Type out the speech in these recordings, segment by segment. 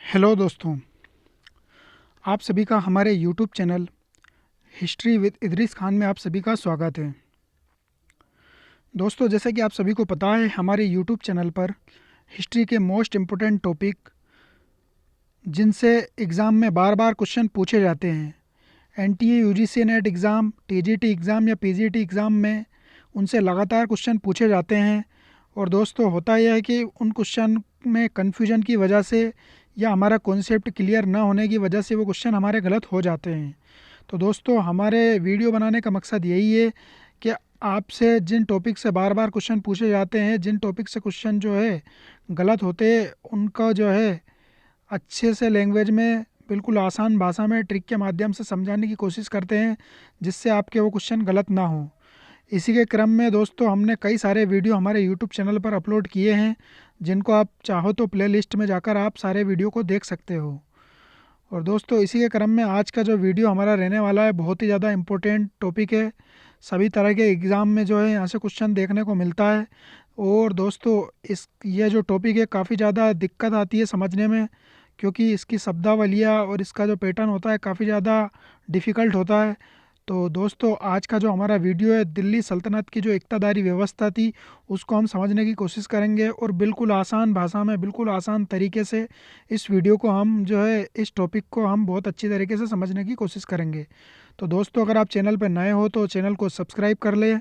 Hello दोस्तों, आप सभी का हमारे YouTube channel history with Idris Khan में आप सभी का स्वागत है। दोस्तों, जैसे कि आप सभी को पता है, हमारे यूट्यूब चैनल पर हिस्ट्री के मोस्ट इम्पोर्टेंट टॉपिक जिनसे एग्ज़ाम में बार बार क्वेश्चन पूछे जाते हैं, NTA UGC net exam, TGT exam या पीजीटी एग्ज़ाम में उनसे लगातार क्वेश्चन पूछे जाते हैं। और दोस्तों, होता यह है कि उन क्वेश्चन में कन्फ्यूजन की वजह से या हमारा कॉन्सेप्ट क्लियर ना होने की वजह से वो क्वेश्चन हमारे गलत हो जाते हैं। तो दोस्तों, हमारे वीडियो बनाने का मकसद यही है कि आपसे जिन टॉपिक से बार बार क्वेश्चन पूछे जाते हैं, जिन टॉपिक से क्वेश्चन जो है गलत होते हैं, उनका जो है अच्छे से लैंग्वेज में बिल्कुल आसान भाषा में ट्रिक के माध्यम से समझाने की कोशिश करते हैं, जिससे आपके वो क्वेश्चन गलत ना हो। इसी के क्रम में दोस्तों, हमने कई सारे वीडियो हमारे यूट्यूब चैनल पर अपलोड किए हैं, जिनको आप चाहो तो प्लेलिस्ट में जाकर आप सारे वीडियो को देख सकते हो। और दोस्तों, इसी के क्रम में आज का जो वीडियो हमारा रहने वाला है, बहुत ही ज़्यादा इम्पोर्टेंट टॉपिक है। सभी तरह के एग्ज़ाम में जो है यहाँ से क्वेश्चन देखने को मिलता है। और दोस्तों, ये जो टॉपिक है काफ़ी ज़्यादा दिक्कत आती है समझने में, क्योंकि इसकी शब्दावलियाँ और इसका जो पैटर्न होता है काफ़ी ज़्यादा डिफ़िकल्ट होता है। तो दोस्तों, आज का जो हमारा वीडियो है, दिल्ली सल्तनत की जो इक़्तिदारी व्यवस्था थी, उसको हम समझने की कोशिश करेंगे और बिल्कुल आसान भाषा में, बिल्कुल आसान तरीके से इस वीडियो को हम जो है, इस टॉपिक को हम बहुत अच्छी तरीके से समझने की कोशिश करेंगे। तो दोस्तों, अगर आप चैनल पर नए हो तो चैनल को सब्सक्राइब कर ले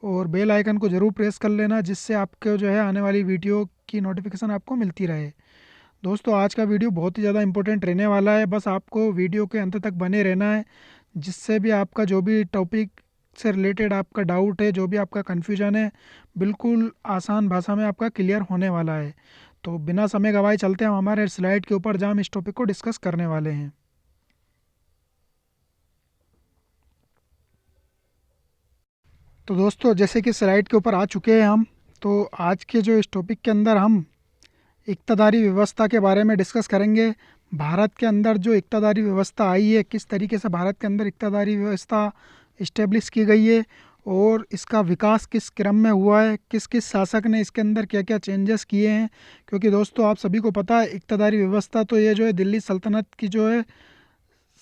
और बेल आइकन को ज़रूर प्रेस कर लेना, जिससे आपको जो है आने वाली वीडियो की नोटिफिकेशन आपको मिलती रहे। दोस्तों, आज का वीडियो बहुत ही ज़्यादा इंपॉर्टेंट रहने वाला है, बस आपको वीडियो के अंत तक बने रहना है, जिससे भी आपका जो भी टॉपिक से रिलेटेड आपका डाउट है, जो भी आपका कन्फ्यूजन है, बिल्कुल आसान भाषा में आपका क्लियर होने वाला है। तो बिना समय गवाए चलते हैं हम हमारे स्लाइड के ऊपर, जहाँ हम इस टॉपिक को डिस्कस करने वाले हैं। तो दोस्तों, जैसे कि स्लाइड के ऊपर आ चुके हैं हम, तो आज के जो इस टॉपिक के अंदर हम इक़्तिदारी व्यवस्था के बारे में डिस्कस करेंगे। भारत के अंदर जो इक़्तिदारी व्यवस्था आई है, किस तरीके से भारत के अंदर इक़्तिदारी व्यवस्था इस्टेब्लिश की गई है और इसका विकास किस क्रम में हुआ है, किस किस शासक ने इसके अंदर क्या क्या चेंजेस किए हैं। क्योंकि दोस्तों, आप सभी को पता है, इक़्तिदारी व्यवस्था तो ये जो है दिल्ली सल्तनत की जो है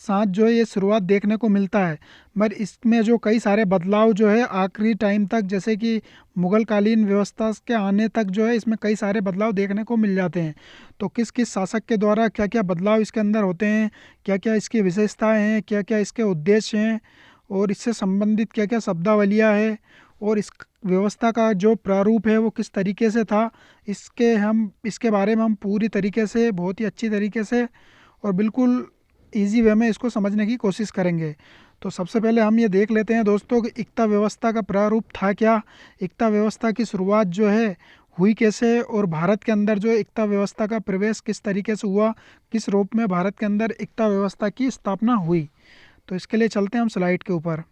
साथ जो है ये शुरुआत देखने को मिलता है, मगर इसमें जो कई सारे बदलाव जो है आखिरी टाइम तक, जैसे कि मुग़ल कालीन व्यवस्था के आने तक जो है इसमें कई सारे बदलाव देखने को मिल जाते हैं। तो किस किस शासक के द्वारा क्या क्या बदलाव इसके अंदर होते हैं, क्या क्या इसकी विशेषताएं हैं, क्या क्या इसके उद्देश्य हैं और इससे संबंधित क्या क्या शब्दावलियाँ है और इस व्यवस्था का जो प्रारूप है वो किस तरीके से था, इसके बारे में हम पूरी तरीके से, बहुत ही अच्छी तरीके से और बिल्कुल ईजी वे में इसको समझने की कोशिश करेंगे। तो सबसे पहले हम ये देख लेते हैं दोस्तों कि इक्ता व्यवस्था का प्रारूप था क्या, इक्ता व्यवस्था की शुरुआत जो है हुई कैसे और भारत के अंदर जो इक्ता व्यवस्था का प्रवेश किस तरीके से हुआ, किस रूप में भारत के अंदर इक्ता व्यवस्था की स्थापना हुई। तो इसके लिए चलते हैं हम स्लाइड के ऊपर।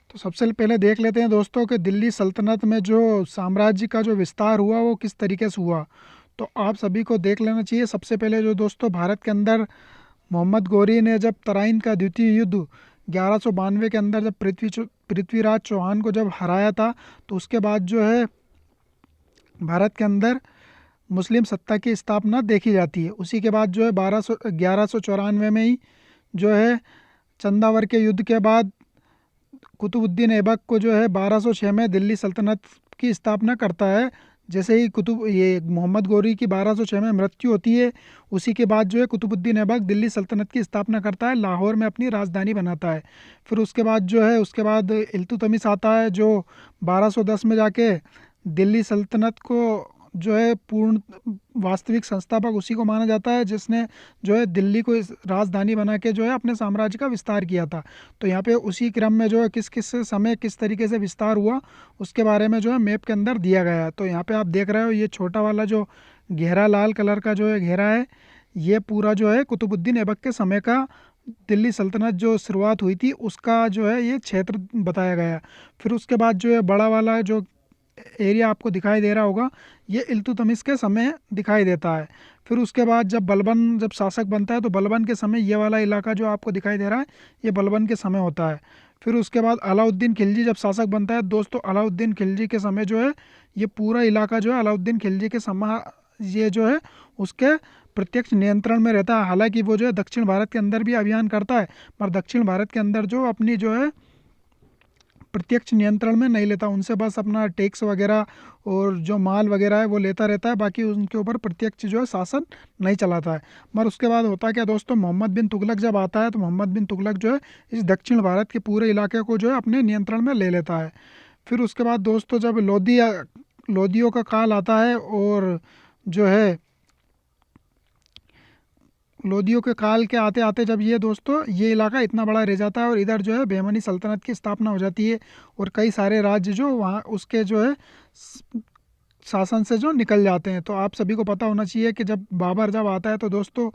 तो सबसे पहले देख लेते हैं दोस्तों कि दिल्ली सल्तनत में जो साम्राज्य का जो विस्तार हुआ वो किस तरीके से हुआ। तो आप सभी को देख लेना चाहिए। सबसे पहले जो दोस्तों, भारत के अंदर मोहम्मद गौरी ने जब तराइन का द्वितीय युद्ध 1192 के अंदर जब पृथ्वीराज चौहान को जब हराया था, तो उसके बाद जो है भारत के अंदर मुस्लिम सत्ता की स्थापना देखी जाती है। उसी के बाद जो है 1194 में ही जो है चंदावर के युद्ध के बाद कुतुबुद्दीन ऐबक को जो है 1206 में दिल्ली सल्तनत की स्थापना करता है। जैसे ही कुतुब ये मोहम्मद गौरी की 1206 में मृत्यु होती है, उसी के बाद जो है कुतुबुद्दीन ऐबक दिल्ली सल्तनत की स्थापना करता है, लाहौर में अपनी राजधानी बनाता है। फिर उसके बाद जो है उसके बाद इल्तुतमिश आता है, जो 1210 में जाके दिल्ली सल्तनत को जो है पूर्ण वास्तविक संस्थापक उसी को माना जाता है, जिसने जो है दिल्ली को इस राजधानी बना के जो है अपने साम्राज्य का विस्तार किया था। तो यहाँ पे उसी क्रम में जो है किस किस समय किस तरीके से विस्तार हुआ, उसके बारे में जो है मैप के अंदर दिया गया है। तो यहाँ पे आप देख रहे हो, ये छोटा वाला जो गहरा लाल कलर का जो है घेरा है, ये पूरा जो है कुतुबुद्दीन ऐबक के समय का दिल्ली सल्तनत जो शुरुआत हुई थी उसका जो है ये क्षेत्र बताया गया है। फिर उसके बाद जो है बड़ा वाला जो एरिया आपको दिखाई दे रहा होगा, ये इल्तुतमिश के समय दिखाई देता है। फिर उसके बाद जब बलबन जब शासक बनता है, तो बलबन के समय ये वाला इलाका जो आपको दिखाई दे रहा है, ये बलबन के समय होता है। फिर उसके बाद अलाउद्दीन खिलजी जब शासक बनता है दोस्तों, अलाउद्दीन खिलजी के समय जो है ये पूरा इलाका जो है अलाउद्दीन खिलजी के समय ये जो है उसके प्रत्यक्ष नियंत्रण में रहता है। हालांकि वो जो है दक्षिण भारत के अंदर भी अभियान करता है, पर दक्षिण भारत के अंदर जो अपनी जो है प्रत्यक्ष नियंत्रण में नहीं लेता, उनसे बस अपना टैक्स वगैरह और जो माल वगैरह है वो लेता रहता है, बाकी उनके ऊपर प्रत्यक्ष जो है शासन नहीं चलाता है। मगर उसके बाद होता क्या दोस्तों, मोहम्मद बिन तुगलक जब आता है तो मोहम्मद बिन तुगलक जो है इस दक्षिण भारत के पूरे इलाके को जो है अपने नियंत्रण में ले लेता है। फिर उसके बाद दोस्तों जब लोदियों का काल आता है और जो है लोदियों के काल के आते आते जब ये दोस्तों ये इलाका इतना बड़ा रह जाता है और इधर जो है बहमनी सल्तनत की स्थापना हो जाती है और कई सारे राज्य जो वहाँ उसके जो है शासन से जो निकल जाते हैं। तो आप सभी को पता होना चाहिए कि जब बाबर जब आता है तो दोस्तों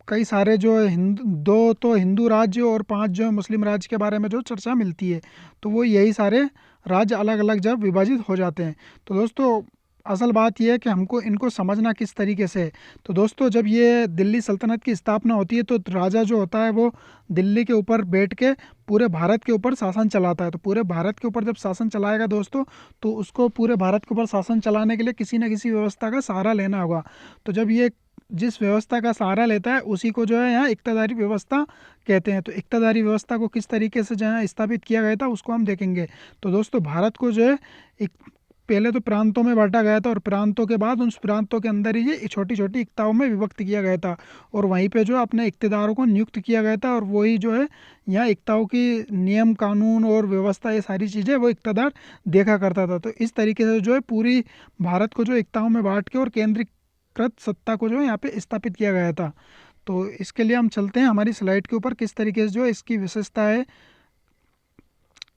कई सारे जो हिंदू, दो तो हिंदू राज्य और 5 जो मुस्लिम राज्य के बारे में जो चर्चा मिलती है, तो वो यही सारे राज्य अलग अलग जब विभाजित हो जाते हैं। तो दोस्तों असल बात यह है कि हमको इनको समझना किस तरीके से है। तो दोस्तों जब ये दिल्ली सल्तनत की स्थापना होती है तो राजा जो होता है वो दिल्ली के ऊपर बैठ के पूरे भारत के ऊपर शासन चलाता है। तो पूरे भारत के ऊपर जब शासन चलाएगा दोस्तों, तो उसको पूरे भारत के ऊपर शासन चलाने के लिए किसी न किसी व्यवस्था का सहारा लेना होगा। तो जब ये जिस व्यवस्था का सहारा लेता है उसी को जो है यहाँ इक्तादारी व्यवस्था कहते हैं। तो इक्तादारी व्यवस्था को किस तरीके से जो है स्थापित किया गया था उसको हम देखेंगे। तो दोस्तों भारत को जो है एक पहले तो प्रांतों में बांटा गया था और प्रांतों के बाद उन प्रांतों के अंदर ही ये छोटी छोटी इक्ताओं में विभक्त किया गया था और वहीं पे जो अपने इक्तदारों को नियुक्त किया गया था और वही जो है यहाँ इक्ताओं की नियम कानून और व्यवस्था ये सारी चीज़ें वो इक्तदार देखा करता था। तो इस तरीके से जो है पूरी भारत को जो इक्ताओं में बांट के और केंद्रीकृत सत्ता को जो है यहाँ पे स्थापित किया गया था। तो इसके लिए हम चलते हैं हमारी स्लाइड के ऊपर, किस तरीके से जो है इसकी विशेषता है,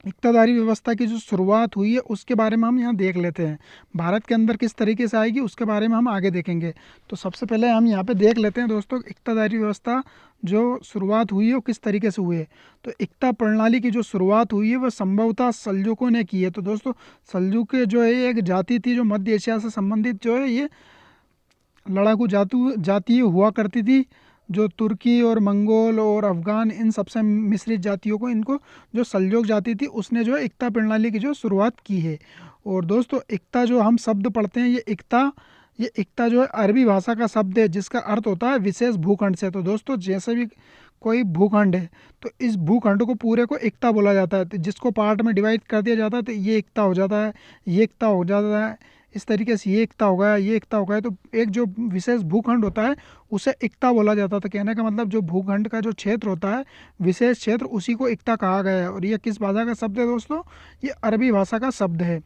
इक्तादारी व्यवस्था की जो शुरुआत हुई है उसके बारे में हम यहाँ देख लेते हैं। भारत के अंदर किस तरीके से आएगी उसके बारे में हम आगे देखेंगे। तो सबसे पहले हम यहाँ पे देख लेते हैं दोस्तों इक्तादारी व्यवस्था जो शुरुआत हुई है वो किस तरीके से हुई है। तो इक्ता प्रणाली की जो शुरुआत हुई है वह संभवतः सल्जुकों ने की है। तो दोस्तों सल्जुक जो है एक जाति थी जो मध्य एशिया से संबंधित जो है ये लड़ाकू जाति हुआ करती थी, जो तुर्की और मंगोल और अफ़गान इन सबसे मिश्रित जातियों को इनको जो सल्जोक जाति थी उसने जो है इक्ता प्रणाली की जो शुरुआत की है। और दोस्तों इक्ता जो हम शब्द पढ़ते हैं ये इक्ता जो है अरबी भाषा का शब्द है जिसका अर्थ होता है विशेष भूखंड से। तो दोस्तों जैसे भी कोई भूखंड है तो इस भूखंड को पूरे को इक्ता बोला जाता है। तो जिसको पार्ट में डिवाइड कर दिया जाता है तो ये इक्ता हो जाता है, ये इक्ता हो जाता है, इस तरीके से ये इक्ता हो गया, ये इक्ता हो गया। तो एक जो विशेष भूखंड होता है उसे इक्ता बोला जाता था। कहने का मतलब जो भूखंड का जो क्षेत्र होता है विशेष क्षेत्र उसी को इक्ता कहा गया है। और ये किस भाषा का शब्द है दोस्तों, ये अरबी भाषा का शब्द है।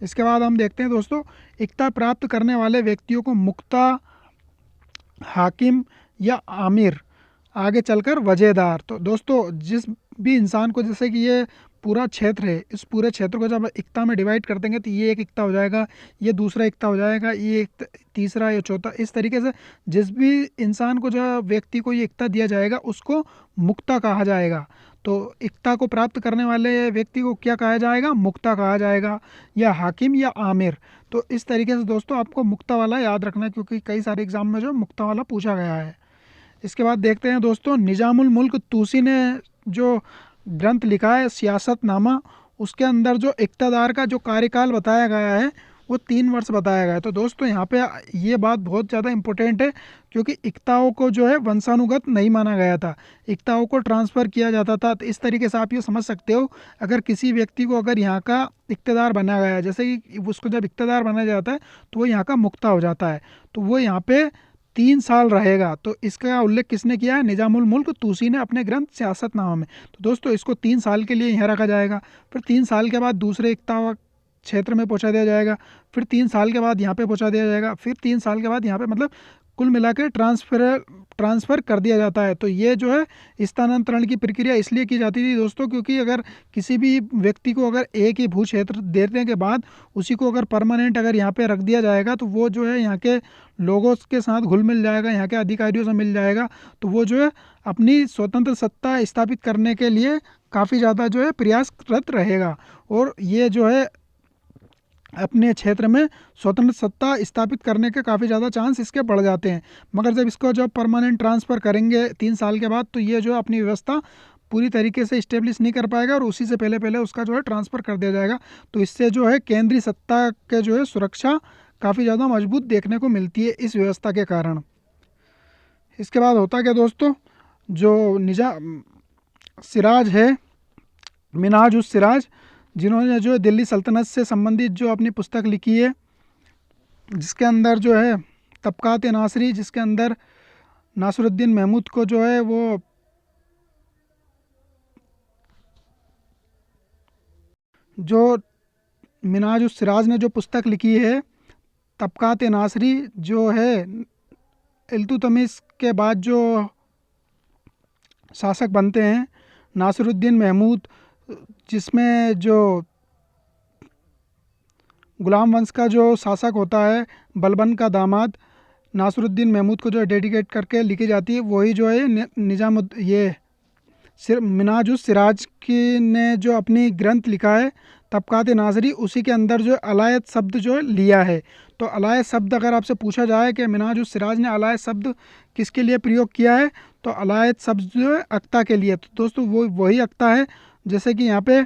इसके बाद हम देखते हैं दोस्तों इक्ता प्राप्त करने वाले व्यक्तियों को मुक्ता, हाकिम या आमिर, आगे चलकर वजेदार। तो दोस्तों जिस भी इंसान को जैसे कि ये पूरा क्षेत्र है, इस पूरे क्षेत्र को जब इक्ता में डिवाइड कर देंगे तो ये एक इक्ता हो जाएगा, ये दूसरा इक्ता हो जाएगा, ये एक तीसरा, ये चौथा, इस तरीके से जिस भी इंसान को जो व्यक्ति को ये इक्ता दिया जाएगा उसको मुक्ता कहा जाएगा। तो इक्ता को प्राप्त करने वाले व्यक्ति को क्या कहा जाएगा, मुक्ता कहा जाएगा, या हाकिम या आमिर। तो इस तरीके से दोस्तों आपको मुक्ता वाला याद रखना है क्योंकि कई सारे एग्जाम में जो मुक्ता वाला पूछा गया है। इसके बाद देखते हैं दोस्तों निजामुल मुल्क तूसी ने जो ग्रंथ लिखा है सियासतनामा, उसके अंदर जो इक्तदार का जो कार्यकाल बताया गया है वो 3 वर्ष बताया गया है। तो दोस्तों यहाँ पे ये बात बहुत ज़्यादा इम्पोर्टेंट है क्योंकि इक्ताओं को जो है वंशानुगत नहीं माना गया था, इक्ताओं को ट्रांसफ़र किया जाता था। तो इस तरीके से आप ये समझ सकते हो अगर किसी व्यक्ति को अगर यहाँ का इक्तदार बनाया गया है, जैसे कि उसको जब इक्तदार बनाया जाता है तो वो यहाँ का मुक्ता हो जाता है, तो वो यहाँ पे 3 साल रहेगा। तो इसका उल्लेख किसने किया है, निजामुल मुल्क तूसी ने अपने ग्रंथ सियासतनामा में। तो दोस्तों इसको 3 साल के लिए यहाँ रखा जाएगा, फिर 3 साल के बाद दूसरे इक्ता क्षेत्र में पहुँचा दिया जाएगा, फिर 3 साल के बाद यहाँ पे पहुँचा दिया जाएगा, फिर 3 साल के बाद यहाँ पे, मतलब कुल मिला के ट्रांसफ़र कर दिया जाता है। तो ये जो है स्थानांतरण की प्रक्रिया इसलिए की जाती थी दोस्तों क्योंकि अगर किसी भी व्यक्ति को अगर एक ही भू क्षेत्र देने के बाद उसी को अगर परमानेंट अगर यहाँ पे रख दिया जाएगा तो वो जो है यहाँ के लोगों के साथ घुल मिल जाएगा, यहाँ के अधिकारियों से मिल जाएगा, तो वो जो है अपनी स्वतंत्र सत्ता स्थापित करने के लिए काफ़ी ज़्यादा जो है प्रयासरत रहेगा और ये जो है अपने क्षेत्र में स्वतंत्र सत्ता स्थापित करने के काफ़ी ज़्यादा चांस इसके बढ़ जाते हैं। मगर जब इसको जब परमानेंट ट्रांसफ़र करेंगे 3 साल के बाद तो ये जो है अपनी व्यवस्था पूरी तरीके से इस्टेब्लिश नहीं कर पाएगा और उसी से पहले पहले उसका जो है ट्रांसफ़र कर दिया जाएगा। तो इससे जो है केंद्रीय सत्ता के जो है सुरक्षा काफ़ी ज़्यादा मजबूत देखने को मिलती है इस व्यवस्था के कारण। इसके बाद होता क्या दोस्तों, जो सिराज है, मिनहाज उस सिराज, जिन्होंने जो है दिल्ली सल्तनत से संबंधित जो अपनी पुस्तक लिखी है, जिसके अंदर जो है तबकात नासरी, जिसके अंदर नासरुद्दीन महमूद को जो है वो जो मिनहाज उस सिराज ने जो पुस्तक लिखी है तबकात नासरी, जो है इल्तुतमिश के बाद जो शासक बनते हैं नासरुद्दीन महमूद, जिसमें जो गुलाम वंश का जो शासक होता है बलबन का दामाद नासरुद्दीन महमूद को जो डेडिकेट करके लिखी जाती है, वही जो है ये मिनहाज उस सिराज की ने जो अपनी ग्रंथ लिखा है तबकात नासरी, उसी के अंदर जो अलायत शब्द जो लिया है। तो अलायत शब्द अगर आपसे पूछा जाए कि मिनहाज उस सिराज ने अलायत शब्द किसके लिए प्रयोग किया है, तो अलायत शब्द जो है अक्ता के लिए। तो दोस्तों वो वही अक्ता है, जैसे कि यहाँ पे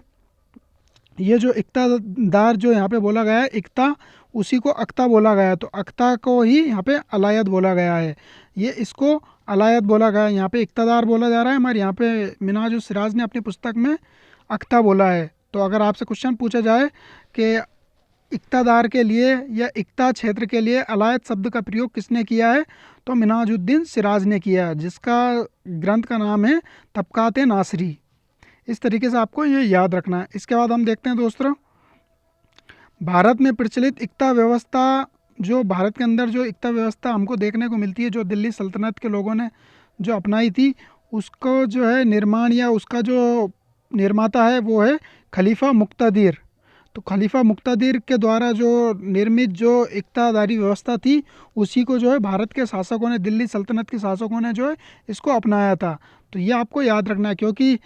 ये जो इक्तादार जो यहाँ पे बोला गया है इक्ता, उसी को अक्ता बोला गया है। तो अक्ता को ही यहाँ पे अलायत बोला गया है, ये इसको अलायत बोला गया है। यहाँ पे इक्तादार बोला जा रहा है, हमारे यहाँ पे मिनहाज उस सिराज ने अपनी पुस्तक में अक्ता बोला है। तो अगर आपसे क्वेश्चन पूछा जाए कि इक्तादार के लिए या इक्ता क्षेत्र के लिए अलायत शब्द का प्रयोग किसने किया है, तो मिनहाजुद्दीन सिराज ने किया है, जिसका ग्रंथ का नाम है तबकात नासरी। इस तरीके से आपको ये याद रखना है। इसके बाद हम देखते हैं दोस्तों, भारत में प्रचलित इक्ता व्यवस्था, जो भारत के अंदर जो इक्ता व्यवस्था हमको देखने को मिलती है, जो दिल्ली सल्तनत के लोगों ने जो अपनाई थी, उसको जो है निर्माण या उसका जो निर्माता है वो है खलीफा मुक्तादिर। तो खलीफा मुक्तादिर के द्वारा जो निर्मित जो इक्तादारी व्यवस्था थी, उसी को जो है भारत के शासकों ने, दिल्ली सल्तनत के शासकों ने जो है इसको अपनाया था। तो ये आपको याद रखना है, क्योंकि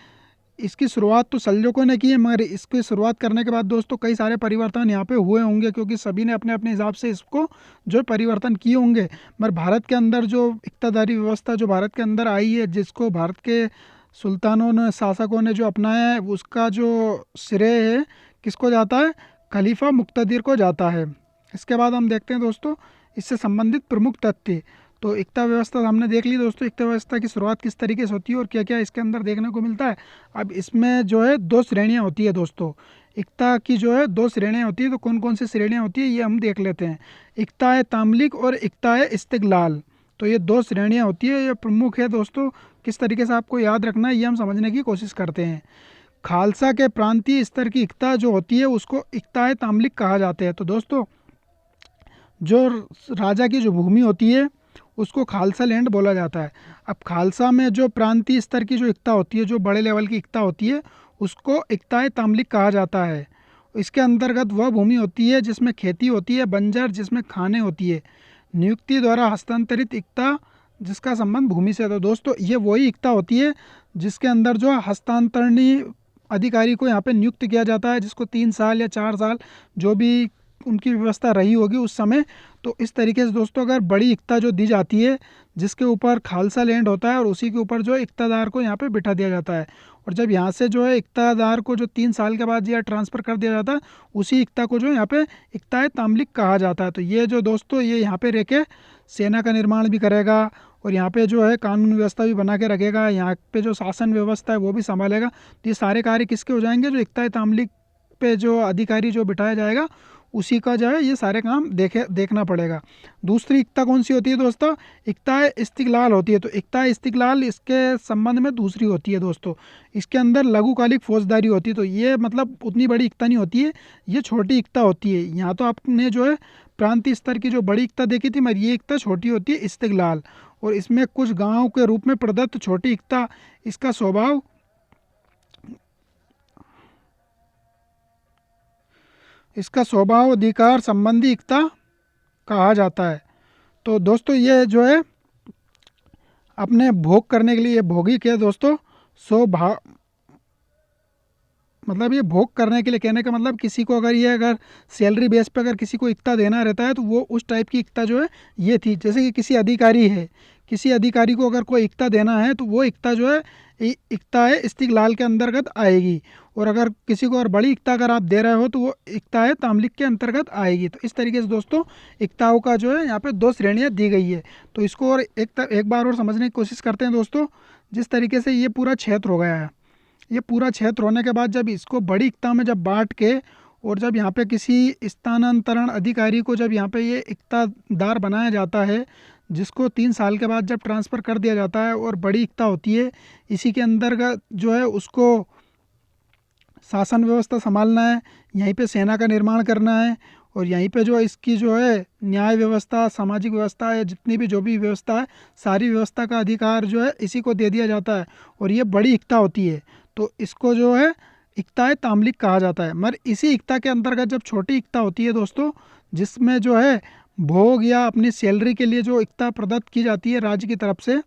इसकी शुरुआत तो सल्जोकों ने की है, मगर इसकी शुरुआत करने के बाद दोस्तों कई सारे परिवर्तन यहाँ पे हुए होंगे, क्योंकि सभी ने अपने अपने हिसाब से इसको जो परिवर्तन किए होंगे। मगर भारत के अंदर जो इक्तादारी व्यवस्था जो भारत के अंदर आई है, जिसको भारत के सुल्तानों ने, शासकों ने जो अपनाया है, उसका जो श्रेय है किसको जाता है, खलीफा मुक्तादिर को जाता है। इसके बाद हम देखते हैं दोस्तों इससे संबंधित प्रमुख तथ्य। तो इक्ता व्यवस्था हमने देख ली दोस्तों, इक्ता व्यवस्था की शुरुआत किस तरीके से होती है और क्या क्या इसके अंदर देखने को मिलता है। अब इसमें जो है 2 श्रेणियाँ होती है दोस्तों, इक्ता की जो है 2 श्रेणियाँ होती है। तो कौन कौन सी श्रेणियाँ होती है ये हम देख लेते हैं। इक्ता है ताम्लिक और इक्ता है इस्तिगलाल। तो ये 2 श्रेणियाँ होती है, ये प्रमुख है दोस्तों। किस तरीके से आपको याद रखना है ये हम समझने की कोशिश करते हैं। खालसा के प्रांतीय स्तर की इक्ता जो होती है उसको इक्ता है ताम्लिक कहा जाता है। तो दोस्तों जो राजा की जो भूमि होती है उसको खालसा लैंड बोला जाता है। अब खालसा में जो प्रांतीय स्तर की जो इक्ता होती है, जो बड़े लेवल की इक्ता होती है, उसको इक्ताए ताम्लिक कहा जाता है। इसके अंतर्गत वह भूमि होती है जिसमें खेती होती है, बंजर जिसमें खाने होती है, नियुक्ति द्वारा हस्तांतरित इक्ता जिसका संबंध भूमि से है। तो दोस्तों ये वही इक्ता होती है जिसके अंदर जो हस्तांतरणीय अधिकारी को यहाँ पे नियुक्त किया जाता है, जिसको 3 साल या 4 साल जो भी उनकी व्यवस्था रही होगी उस समय। तो इस तरीके से दोस्तों अगर बड़ी इक्ता जो दी जाती है, जिसके ऊपर खालसा लैंड होता है और उसी के ऊपर जो है इक्तादार को यहाँ पे बिठा दिया जाता है, और जब यहाँ से जो है इक्तादार को जो 3 साल के बाद या ट्रांसफ़र कर दिया जाता है, उसी इक्ता को जो है यहाँ पे इक्ताए ताम्लिक कहा जाता है। तो ये जो दोस्तों ये यहाँ पे रह के सेना का निर्माण भी करेगा और यहाँ पे जो है कानून व्यवस्था भी बना के रखेगा, यहाँ पे जो शासन व्यवस्था है वो भी संभालेगा। तो ये सारे कार्य किसके हो जाएंगे, जो इक्ताए ताम्लिक पे जो अधिकारी जो बिठाया जाएगा उसी का जो है ये सारे काम देखना पड़ेगा। दूसरी इक्ता कौन सी होती है दोस्तों, इक्ताए इस्तिकलाल होती है। तो इक्ताए इस्तिकलाल इसके संबंध में दूसरी होती है दोस्तों, इसके अंदर लघुकालिक फौजदारी होती है। तो ये मतलब उतनी बड़ी इक्ता नहीं होती है, ये छोटी इक्ता होती है। यहाँ तो आपने जो है प्रांतीय स्तर की जो बड़ी इक्ता देखी थी, मगर ये इक्ता छोटी होती है इस्तिकलाल, और इसमें कुछ गाँव के रूप में प्रदत्त छोटी इक्ता इसका स्वभाव अधिकार संबंधी इक्ता कहा जाता है। तो दोस्तों ये जो है अपने भोग करने के लिए, भोगी के दोस्तों मतलब ये भोग करने के लिए कहने का मतलब किसी को अगर सैलरी बेस पे अगर किसी को इक्ता देना रहता है तो वो उस टाइप की इक्ता जो है ये थी। जैसे कि किसी अधिकारी है, किसी अधिकारी को अगर कोई इक्ता देना है तो वो इक्ता जो है इक्ता है इस्तिगलाल के अंतर्गत आएगी। और अगर किसी को और बड़ी इक्ता अगर आप दे रहे हो तो वो इक्ता है तामलिक के अंतर्गत आएगी। तो इस तरीके से दोस्तों इक्ताओं का जो है यहाँ पे 2 श्रेणियाँ दी गई है। तो इसको और एक बार और समझने की कोशिश करते हैं दोस्तों। जिस तरीके से ये पूरा क्षेत्र हो गया है, ये पूरा क्षेत्र होने के बाद जब इसको बड़ी इक्ता में जब बांट के और जब यहाँ पे किसी स्थानांतरण अधिकारी को जब यहाँ पे ये इक्तादार बनाया जाता है, जिसको 3 साल के बाद जब ट्रांसफ़र कर दिया जाता है और बड़ी इक्ता होती है, इसी के अंतर्गत जो है उसको शासन व्यवस्था संभालना है, यहीं पे सेना का निर्माण करना है और यहीं पे जो इसकी जो है न्याय व्यवस्था, सामाजिक व्यवस्था है, जितनी भी जो भी व्यवस्था है, सारी व्यवस्था का अधिकार जो है इसी को दे दिया जाता है और ये बड़ी इक्ता होती है। तो इसको जो है इक्ताए तामलिक कहा जाता है। मगर इसी इक्ता के अंतर्गत जब छोटी इक्ता होती है दोस्तों, जिसमें जो है भोग या अपनी सैलरी के लिए जो इक्ता प्रदत्त की जाती है राज्य की तरफ से,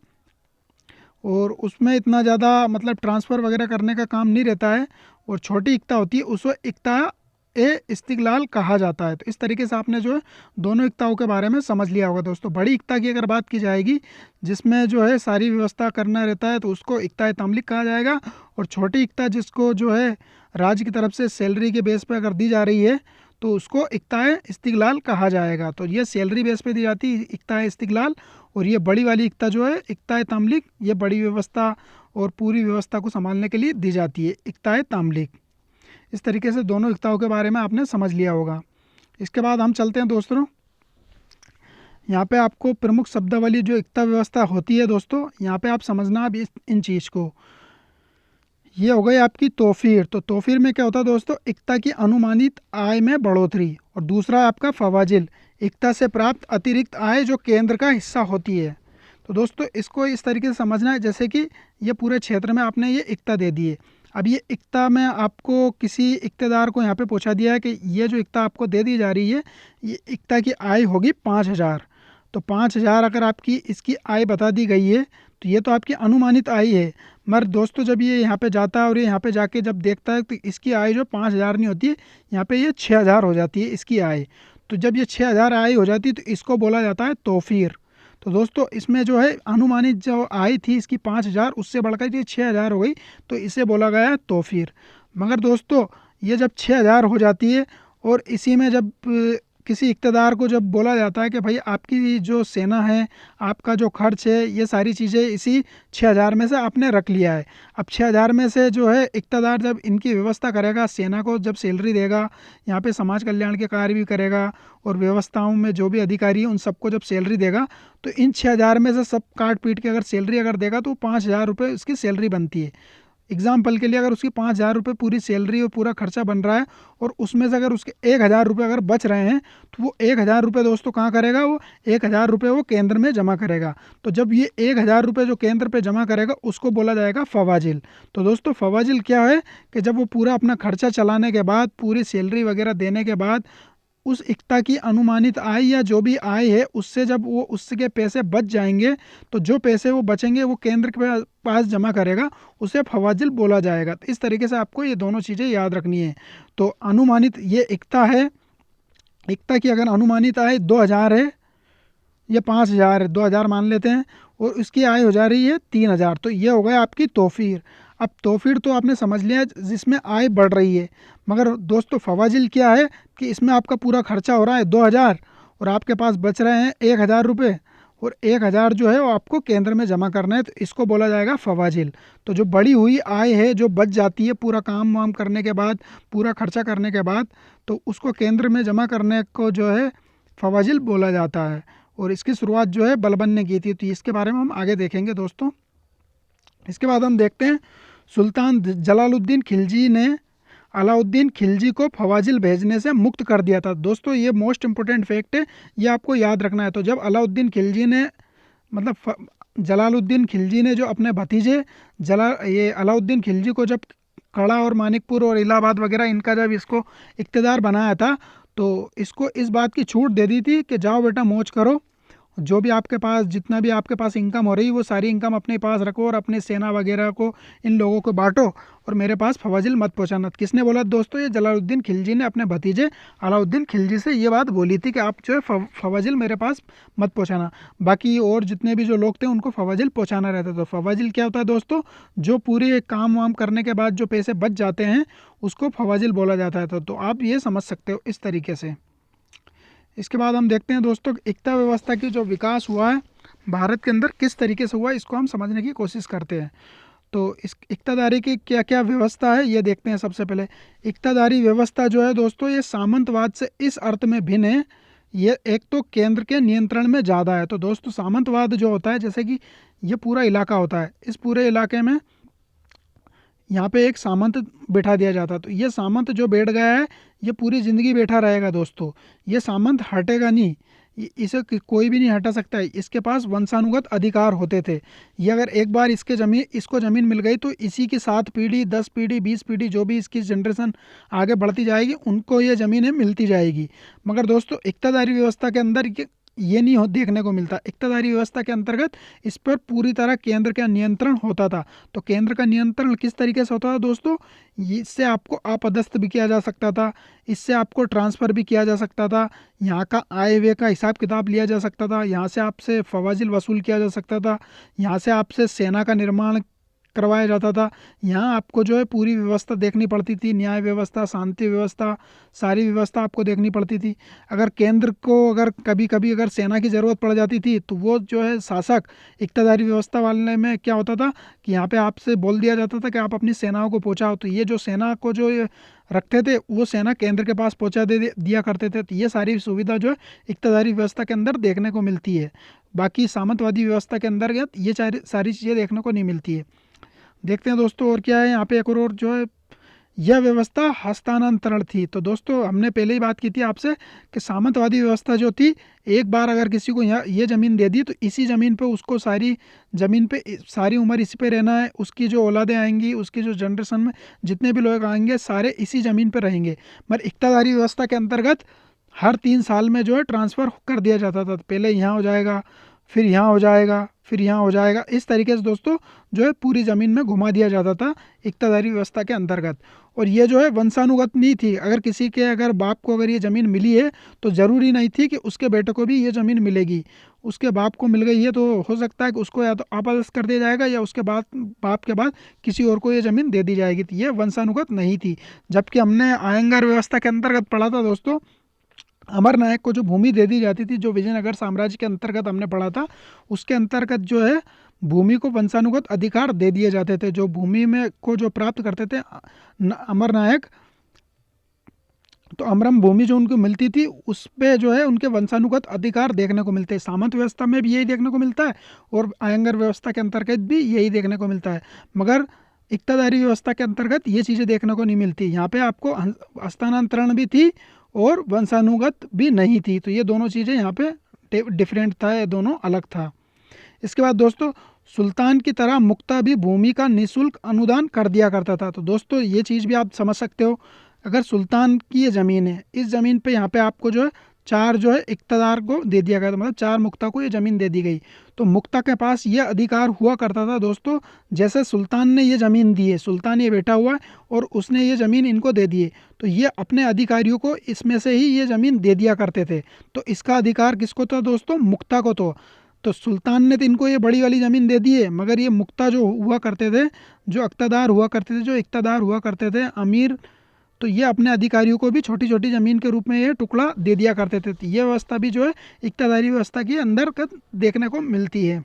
और उसमें इतना ज़्यादा मतलब ट्रांसफ़र वगैरह करने का काम नहीं रहता है और छोटी इक्ता होती है, उसको इक्ता ए इस्तिगलाल कहा जाता है। तो इस तरीके से आपने जो है दोनों इक्ताओं के बारे में समझ लिया होगा दोस्तों। बड़ी इक्ता की अगर बात की जाएगी, जिसमें जो है सारी व्यवस्था करना रहता है, तो उसको इक्ता तामलिक कहा जाएगा। और छोटी इक्ता जिसको जो है राज्य की तरफ से सैलरी के बेस पे अगर दी जा रही है तो उसको इक्ताए इस्तिगलाल कहा जाएगा। तो ये सैलरी बेस पे दी जाती है इक्ताए इस्तिगलाल, और ये बड़ी वाली इक्ता जो है इक्ताए तामलिक, ये बड़ी व्यवस्था और पूरी व्यवस्था को संभालने के लिए दी जाती है इक्ताए तामलिक। इस तरीके से दोनों इक्ताओं के बारे में आपने समझ लिया होगा। इसके बाद हम चलते हैं दोस्तों, यहाँ पे आपको प्रमुख शब्दावली जो इक्ता व्यवस्था होती है दोस्तों, यहाँ पे आप समझना अब इन चीज़ को। ये हो गई आपकी तोफ़ीर। तो तोफ़ीर में क्या होता है दोस्तों, इक्ता की अनुमानित आय में बढ़ोतरी। और दूसरा आपका फवाजिल, इक्ता से प्राप्त अतिरिक्त आय जो केंद्र का हिस्सा होती है। तो दोस्तों इसको इस तरीके से समझना है जैसे कि ये पूरे क्षेत्र में आपने ये इक्ता दे दी है। अब ये इक्ता में आपको किसी इक्तेदार को यहाँ पे पूछा दिया है कि ये जो इक्ता आपको दे दी जा रही है, ये इक्ता की आय होगी 5,000। तो 5,000 अगर आपकी इसकी आय बता दी गई है तो ये तो आपकी अनुमानित आय है। मगर दोस्तों जब ये यहाँ पे जाता है और ये यहाँ पे जाके जब देखता है तो इसकी आय जो 5,000 नहीं होती है, यहाँ पे ये 6,000 हो जाती है इसकी आय। तो जब ये 6,000 आय हो जाती है तो इसको बोला जाता है तोफ़ीर। तो दोस्तों इसमें जो है अनुमानित जो आय थी इसकी 5,000, उससे बढ़कर ये 6,000 हो गई, तो इसे बोला गया है तोफ़ीर। मगर दोस्तों ये जब 6,000 हो जाती है और इसी में जब किसी इक़्तिदार को जब बोला जाता है कि भाई आपकी जो सेना है, आपका जो खर्च है, ये सारी चीज़ें इसी 6,000 में से आपने रख लिया है। अब 6,000 में से जो है इक़्तिदार जब इनकी व्यवस्था करेगा, सेना को जब सैलरी देगा, यहाँ पे समाज कल्याण के कार्य भी करेगा और व्यवस्थाओं में जो भी अधिकारी है उन सबको जब सैलरी देगा, तो इन 6,000 में से सब काट पीट के अगर सैलरी अगर देगा तो 5,000 रुपये उसकी सैलरी बनती है। एग्जाम्पल के लिए अगर उसकी 5,000 रुपये पूरी सैलरी और पूरा खर्चा बन रहा है और उसमें से अगर उसके 1,000 रुपये अगर बच रहे हैं, तो वो 1,000 रुपये दोस्तों कहाँ करेगा, वो 1,000 रुपये वो केंद्र में जमा करेगा। तो जब ये 1,000 रुपये जो केंद्र पे जमा करेगा उसको बोला जाएगा फवाजिल। तो दोस्तों फवाजिल क्या है कि जब वो पूरा अपना खर्चा चलाने के बाद, पूरी सैलरी वगैरह देने के बाद, उस इक्ता की अनुमानित आय या जो भी आय है उससे जब वो उसके पैसे बच जाएंगे, तो जो पैसे वो बचेंगे वो केंद्र के पास जमा करेगा, उसे फवाजिल बोला जाएगा। तो इस तरीके से आपको ये दोनों चीज़ें याद रखनी है। तो अनुमानित ये इक्ता है, इक्ता की अगर अनुमानित आय 2,000 है या 5,000 है, 2,000 मान लेते हैं, और उसकी आय हो जा रही है 3,000, तो ये हो गया आपकी तोफ़ीर। अब तोफ़ीर तो आपने समझ लिया जिसमें आय बढ़ रही है। मगर दोस्तों फवाजिल क्या है कि इसमें आपका पूरा खर्चा हो रहा है 2,000 और आपके पास बच रहे हैं 1,000 रुपये, और 1,000 जो है वो आपको केंद्र में जमा करना है, तो इसको बोला जाएगा फवाजिल। तो जो बड़ी हुई आय है जो बच जाती है पूरा काम वाम करने के बाद, पूरा खर्चा करने के बाद, तो उसको केंद्र में जमा करने को जो है फवाजिल बोला जाता है। और इसकी शुरुआत जो है बलबन ने की थी। तो इसके बारे में हम आगे देखेंगे दोस्तों। इसके बाद हम देखते हैं सुल्तान जलालुद्दीन खिलजी ने अलाउद्दीन खिलजी को फवाजिल भेजने से मुक्त कर दिया था। दोस्तों ये मोस्ट इम्पोर्टेंट फैक्ट है, ये आपको याद रखना है। तो जब अलाउद्दीन खिलजी ने मतलब जलालुद्दीन खिलजी ने जो अपने भतीजे ये अलाउद्दीन खिलजी को जब कड़ा और मानिकपुर और इलाहाबाद वगैरह इनका जब इसको इक़्तिदार बनाया था, तो इसको इस बात की छूट दे दी थी कि जाओ बेटा मौज करो, जो भी आपके पास जितना भी आपके पास इनकम हो रही वो सारी इनकम अपने पास रखो और अपने सेना वगैरह को इन लोगों को बांटो और मेरे पास फवाजिल मत पहुंचाना। किसने बोला दोस्तों? ये जलालुद्दीन खिलजी ने अपने भतीजे अलाउद्दीन खिलजी से ये बात बोली थी कि आप जो है फवाजिल मेरे पास मत पहुंचाना। बाकी और जितने भी जो लोग थे उनको फवाजिल पहुंचाना रहता था। तो फवाजिल क्या होता है दोस्तों? जो पूरे काम वाम करने के बाद जो पैसे बच जाते हैं उसको फवाजिल बोला जाता है। तो आप ये समझ सकते हो इस तरीके से। इसके बाद हम देखते हैं दोस्तों एकता व्यवस्था की जो विकास हुआ है भारत के अंदर किस तरीके से हुआ, इसको हम समझने की कोशिश करते हैं। तो इस इक्तादारी की क्या क्या व्यवस्था है ये देखते हैं। सबसे पहले इक्तादारी व्यवस्था जो है दोस्तों ये सामंतवाद से इस अर्थ में भिन्न है, ये एक तो केंद्र के नियंत्रण में ज़्यादा है। तो दोस्तों सामंतवाद जो होता है जैसे कि ये पूरा इलाका होता है, इस पूरे इलाके में यहाँ पे एक सामंत बैठा दिया जाता। तो ये सामंत जो बैठ गया है ये पूरी ज़िंदगी बैठा रहेगा दोस्तों, ये सामंत हटेगा नहीं, इसे कोई भी नहीं हटा सकता है। इसके पास वंशानुगत अधिकार होते थे। ये अगर एक बार इसको ज़मीन मिल गई तो इसी की 7 पीढ़ी 10 पीढ़ी 20 पीढ़ी जो भी इसकी जनरेशन आगे बढ़ती जाएगी उनको ये ज़मीनें मिलती जाएगी। मगर दोस्तों इक्तादारी व्यवस्था के अंदर ये नहीं देखने को मिलता। इक्तादारी व्यवस्था के अंतर्गत इस पर पूरी तरह केंद्र का नियंत्रण होता था। तो केंद्र का नियंत्रण किस तरीके से होता था दोस्तों? इससे आपको अपदस्थ भी किया जा सकता था, इससे आपको ट्रांसफ़र भी किया जा सकता था, यहाँ का आय व्यय का हिसाब किताब लिया जा सकता था, यहाँ से आपसे फवाजिल वसूल किया जा सकता था, यहाँ से आपसे सेना का निर्माण करवाया जाता था। यहाँ आपको जो है पूरी व्यवस्था देखनी पड़ती थी, न्याय व्यवस्था, शांति व्यवस्था, सारी व्यवस्था आपको देखनी पड़ती थी। अगर केंद्र को अगर कभी कभी अगर सेना की ज़रूरत पड़ जाती थी तो वो जो है शासक इक्तादारी व्यवस्था वाले में क्या होता था कि यहाँ पे आपसे बोल दिया जाता था कि आप अपनी सेनाओं को पहुँचाओ। तो ये जो सेना को जो रखते थे वो सेना केंद्र के पास पहुँचा दिया करते थे। तो ये सारी सुविधा जो है इक्तादारी व्यवस्था के अंदर देखने को मिलती है। बाकी सामंतवादी व्यवस्था के अंतर्गत ये सारी चीज़ें देखने को नहीं मिलती है। देखते हैं दोस्तों और क्या है यहाँ पे। एक और जो है यह व्यवस्था हस्तांतरण थी। तो दोस्तों हमने पहले ही बात की थी आपसे कि सामंतवादी व्यवस्था जो थी एक बार अगर किसी को यहाँ ये ज़मीन दे दी तो इसी ज़मीन पे उसको सारी ज़मीन पे सारी उम्र इसी पे रहना है। उसकी जो औलादें आएंगी, उसकी जो जनरेशन में जितने भी लोग आएंगे सारे इसी ज़मीन पे रहेंगे। मगर इक्तादारी व्यवस्था के अंतर्गत हर 3 साल में जो है ट्रांसफ़र कर दिया जाता था। पहले यहाँ हो जाएगा, फिर यहाँ हो जाएगा, फिर यहाँ हो जाएगा। इस तरीके से दोस्तों जो है पूरी ज़मीन में घुमा दिया जाता था इक्तादारी व्यवस्था के अंतर्गत। और ये जो है वंशानुगत नहीं थी। अगर किसी के अगर बाप को अगर ये ज़मीन मिली है तो ज़रूरी नहीं थी कि उसके बेटे को भी ये ज़मीन मिलेगी। उसके बाप को मिल गई है तो हो सकता है कि उसको या तो आपस कर दिया जाएगा या उसके बाद बाप के बाद किसी और को ये ज़मीन दे दी जाएगी। तो ये वंशानुगत नहीं थी। जबकि हमने आयंगर व्यवस्था के अंतर्गत पढ़ा था दोस्तों, अमर नायक को जो भूमि दे दी जाती थी, जो विजयनगर साम्राज्य के अंतर्गत हमने पढ़ा था, उसके अंतर्गत जो है भूमि को वंशानुगत अधिकार दे दिए जाते थे। जो भूमि में को जो प्राप्त करते थे अमर नायक, तो अमरम भूमि जो उनको मिलती थी उस पे जो है उनके वंशानुगत अधिकार देखने को मिलते हैं। सामंत व्यवस्था में भी यही देखने को मिलता है और आयंगर व्यवस्था के अंतर्गत भी यही देखने को मिलता है। मगर इक्तादारी व्यवस्था के अंतर्गत ये चीज़ें देखने को नहीं मिलती। यहाँ पे आपको हस्तांतरण भी थी और वंशानुगत भी नहीं थी। तो ये दोनों चीज़ें यहाँ पे डिफरेंट था, ये दोनों अलग था। इसके बाद दोस्तों सुल्तान की तरह मुक्ता भी भूमि का निःशुल्क अनुदान कर दिया करता था। तो दोस्तों ये चीज़ भी आप समझ सकते हो, अगर सुल्तान की ये ज़मीन है, इस ज़मीन पे यहाँ पे आपको जो है 4 जो है इक़्तिदार को दे दिया गया था, मतलब 4 मुक्ता को ये ज़मीन दे दी गई। तो मुक्ता के पास ये अधिकार हुआ करता था दोस्तों, जैसे सुल्तान ने ये ज़मीन दी है, सुल्तान ये बैठा हुआ है और उसने ये ज़मीन इनको दे दी है, तो ये अपने अधिकारियों को इसमें से ही ये ज़मीन दे दिया करते थे। तो इसका अधिकार किसको था दोस्तों? मुक्ता को। तो सुल्तान ने तो इनको ये बड़ी वाली ज़मीन दे दी है, मगर ये मुक्ता जो हुआ करते थे, जो इक़्तिदार हुआ करते थे, जो इक़्तिदार हुआ करते थे अमीर, तो ये अपने अधिकारियों को भी छोटी छोटी ज़मीन के रूप में ये टुकड़ा दे दिया करते थे। तो ये व्यवस्था भी जो है इक़्तिदारी व्यवस्था के अंदर देखने को मिलती है।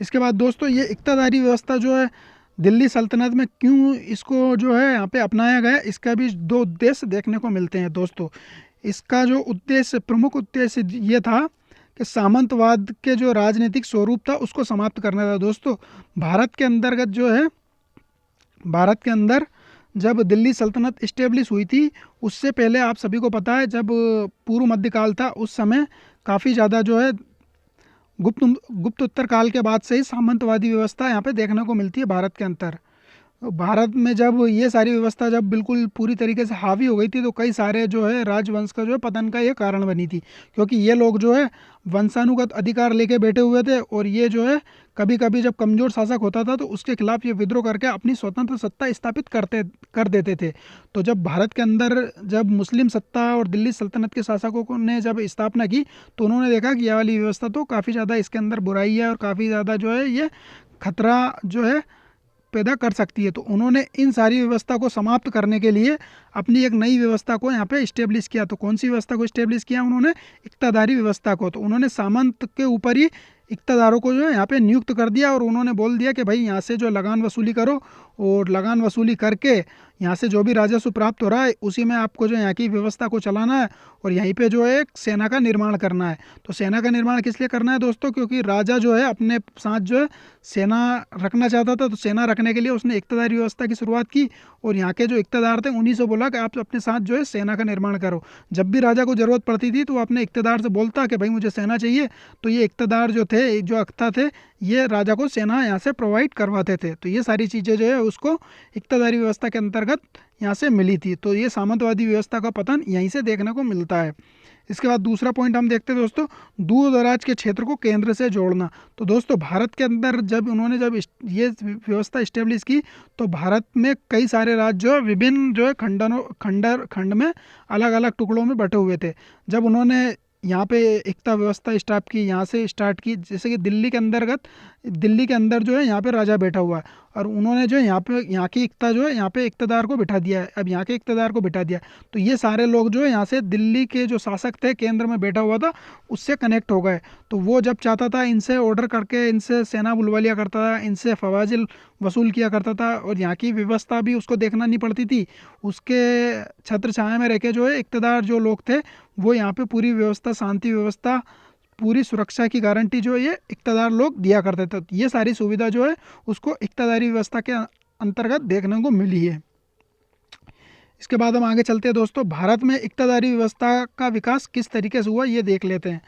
इसके बाद दोस्तों ये इक़्तिदारी व्यवस्था जो है दिल्ली सल्तनत में क्यों इसको जो है यहाँ पे अपनाया गया, इसका भी 2 उद्देश्य देखने को मिलते हैं दोस्तों। इसका जो उद्देश्य, प्रमुख उद्देश्य ये था कि सामंतवाद के जो राजनीतिक स्वरूप था उसको समाप्त करना था दोस्तों। भारत के अंतर्गत जो है, भारत के अंदर जब दिल्ली सल्तनत इस्टेब्लिश हुई थी उससे पहले आप सभी को पता है, जब पूर्व मध्यकाल था उस समय काफ़ी ज़्यादा जो है गुप्त उत्तर काल के बाद से ही सामंतवादी व्यवस्था यहाँ पे देखने को मिलती है भारत के अंदर। भारत में जब ये सारी व्यवस्था जब बिल्कुल पूरी तरीके से हावी हो गई थी तो कई सारे जो है राजवंश का जो है पतन का ये कारण बनी थी, क्योंकि ये लोग जो है वंशानुगत अधिकार लेके बैठे हुए थे और ये जो है कभी कभी जब कमजोर शासक होता था तो उसके खिलाफ ये विद्रोह करके अपनी स्वतंत्र सत्ता स्थापित कर देते थे। तो जब भारत के अंदर जब मुस्लिम सत्ता और दिल्ली सल्तनत के शासकों ने जब स्थापना की तो उन्होंने देखा कि यह वाली व्यवस्था तो काफ़ी ज़्यादा इसके अंदर बुराई है और काफ़ी ज़्यादा जो है ये खतरा जो है पैदा कर सकती है। तो उन्होंने इन सारी व्यवस्था को समाप्त करने के लिए अपनी एक नई व्यवस्था को यहाँ पे इस्टेब्लिश किया। तो कौन सी व्यवस्था को इस्टेब्लिश किया उन्होंने? इक्तादारी व्यवस्था को। तो उन्होंने सामंत के ऊपर ही इक्तदारों को जो है यहाँ पे नियुक्त कर दिया और उन्होंने बोल दिया कि भाई यहाँ से जो लगान वसूली करो और लगान वसूली करके यहाँ से जो भी राजस्व प्राप्त हो रहा है उसी में आपको जो यहाँ की व्यवस्था को चलाना है और यहीं पे जो है एक सेना का निर्माण करना है। तो सेना का निर्माण किस लिए करना है दोस्तों? क्योंकि राजा जो है अपने साथ जो है सेना रखना चाहता था, तो सेना रखने के लिए उसने इक्तदारी व्यवस्था की शुरुआत की और यहाँ के जो इक्तदार थे उन्हीं से बोला कि आप अपने साथ जो है सेना का निर्माण करो। जब भी राजा को ज़रूरत पड़ती थी तो वो अपने इक्तदार से बोलता कि भाई मुझे सेना चाहिए, तो ये इक्तदार जो थे, जो अख्ता थे, ये राजा को सेना यहाँ से प्रोवाइड करवाते थे। तो ये सारी चीज़ें जो है उसको इक्तदारी व्यवस्था के अंतर्गत यहाँ से मिली थी। तो ये सामंतवादी व्यवस्था का पतन यहीं से देखने को मिलता है। इसके बाद दूसरा पॉइंट हम देखते हैं दोस्तों, दूर दराज के क्षेत्र को केंद्र से जोड़ना। तो दोस्तों भारत के अंदर जब उन्होंने जब ये व्यवस्था इस्टेब्लिश की तो भारत में कई सारे राज्य जो है विभिन्न जो है खंड में अलग अलग टुकड़ों में बटे हुए थे। जब उन्होंने यहाँ पे एकता व्यवस्था स्टार्ट की, यहाँ से स्टार्ट की, जैसे कि दिल्ली के अंदर जो है यहाँ पे राजा बैठा हुआ है और उन्होंने जो है यहाँ की एकता जो है यहाँ पे इक्तदार को बिठा दिया है। अब यहाँ के इक्तदार को बिठा दिया तो ये सारे लोग जो है यहाँ से दिल्ली के जो शासक थे केंद्र में बैठा हुआ था उससे कनेक्ट हो गए। तो वो जब चाहता था इनसे ऑर्डर करके इनसे सेना बुलवा लिया करता था, इनसे फवाजिल वसूल किया करता था और यहाँ की व्यवस्था भी उसको देखना नहीं पड़ती थी। उसके छत्र छाया में रह के जो है इक्तदार जो लोग थे वो यहाँ पे पूरी व्यवस्था, शांति व्यवस्था, पूरी सुरक्षा की गारंटी जो है ये इक्तदार लोग दिया करते थे। तो ये सारी सुविधा जो है उसको इक्तदारी व्यवस्था के अंतर्गत देखने को मिली है। इसके बाद हम आगे चलते हैं दोस्तों, भारत में इक्तदारी व्यवस्था का विकास किस तरीके से हुआ ये देख लेते हैं।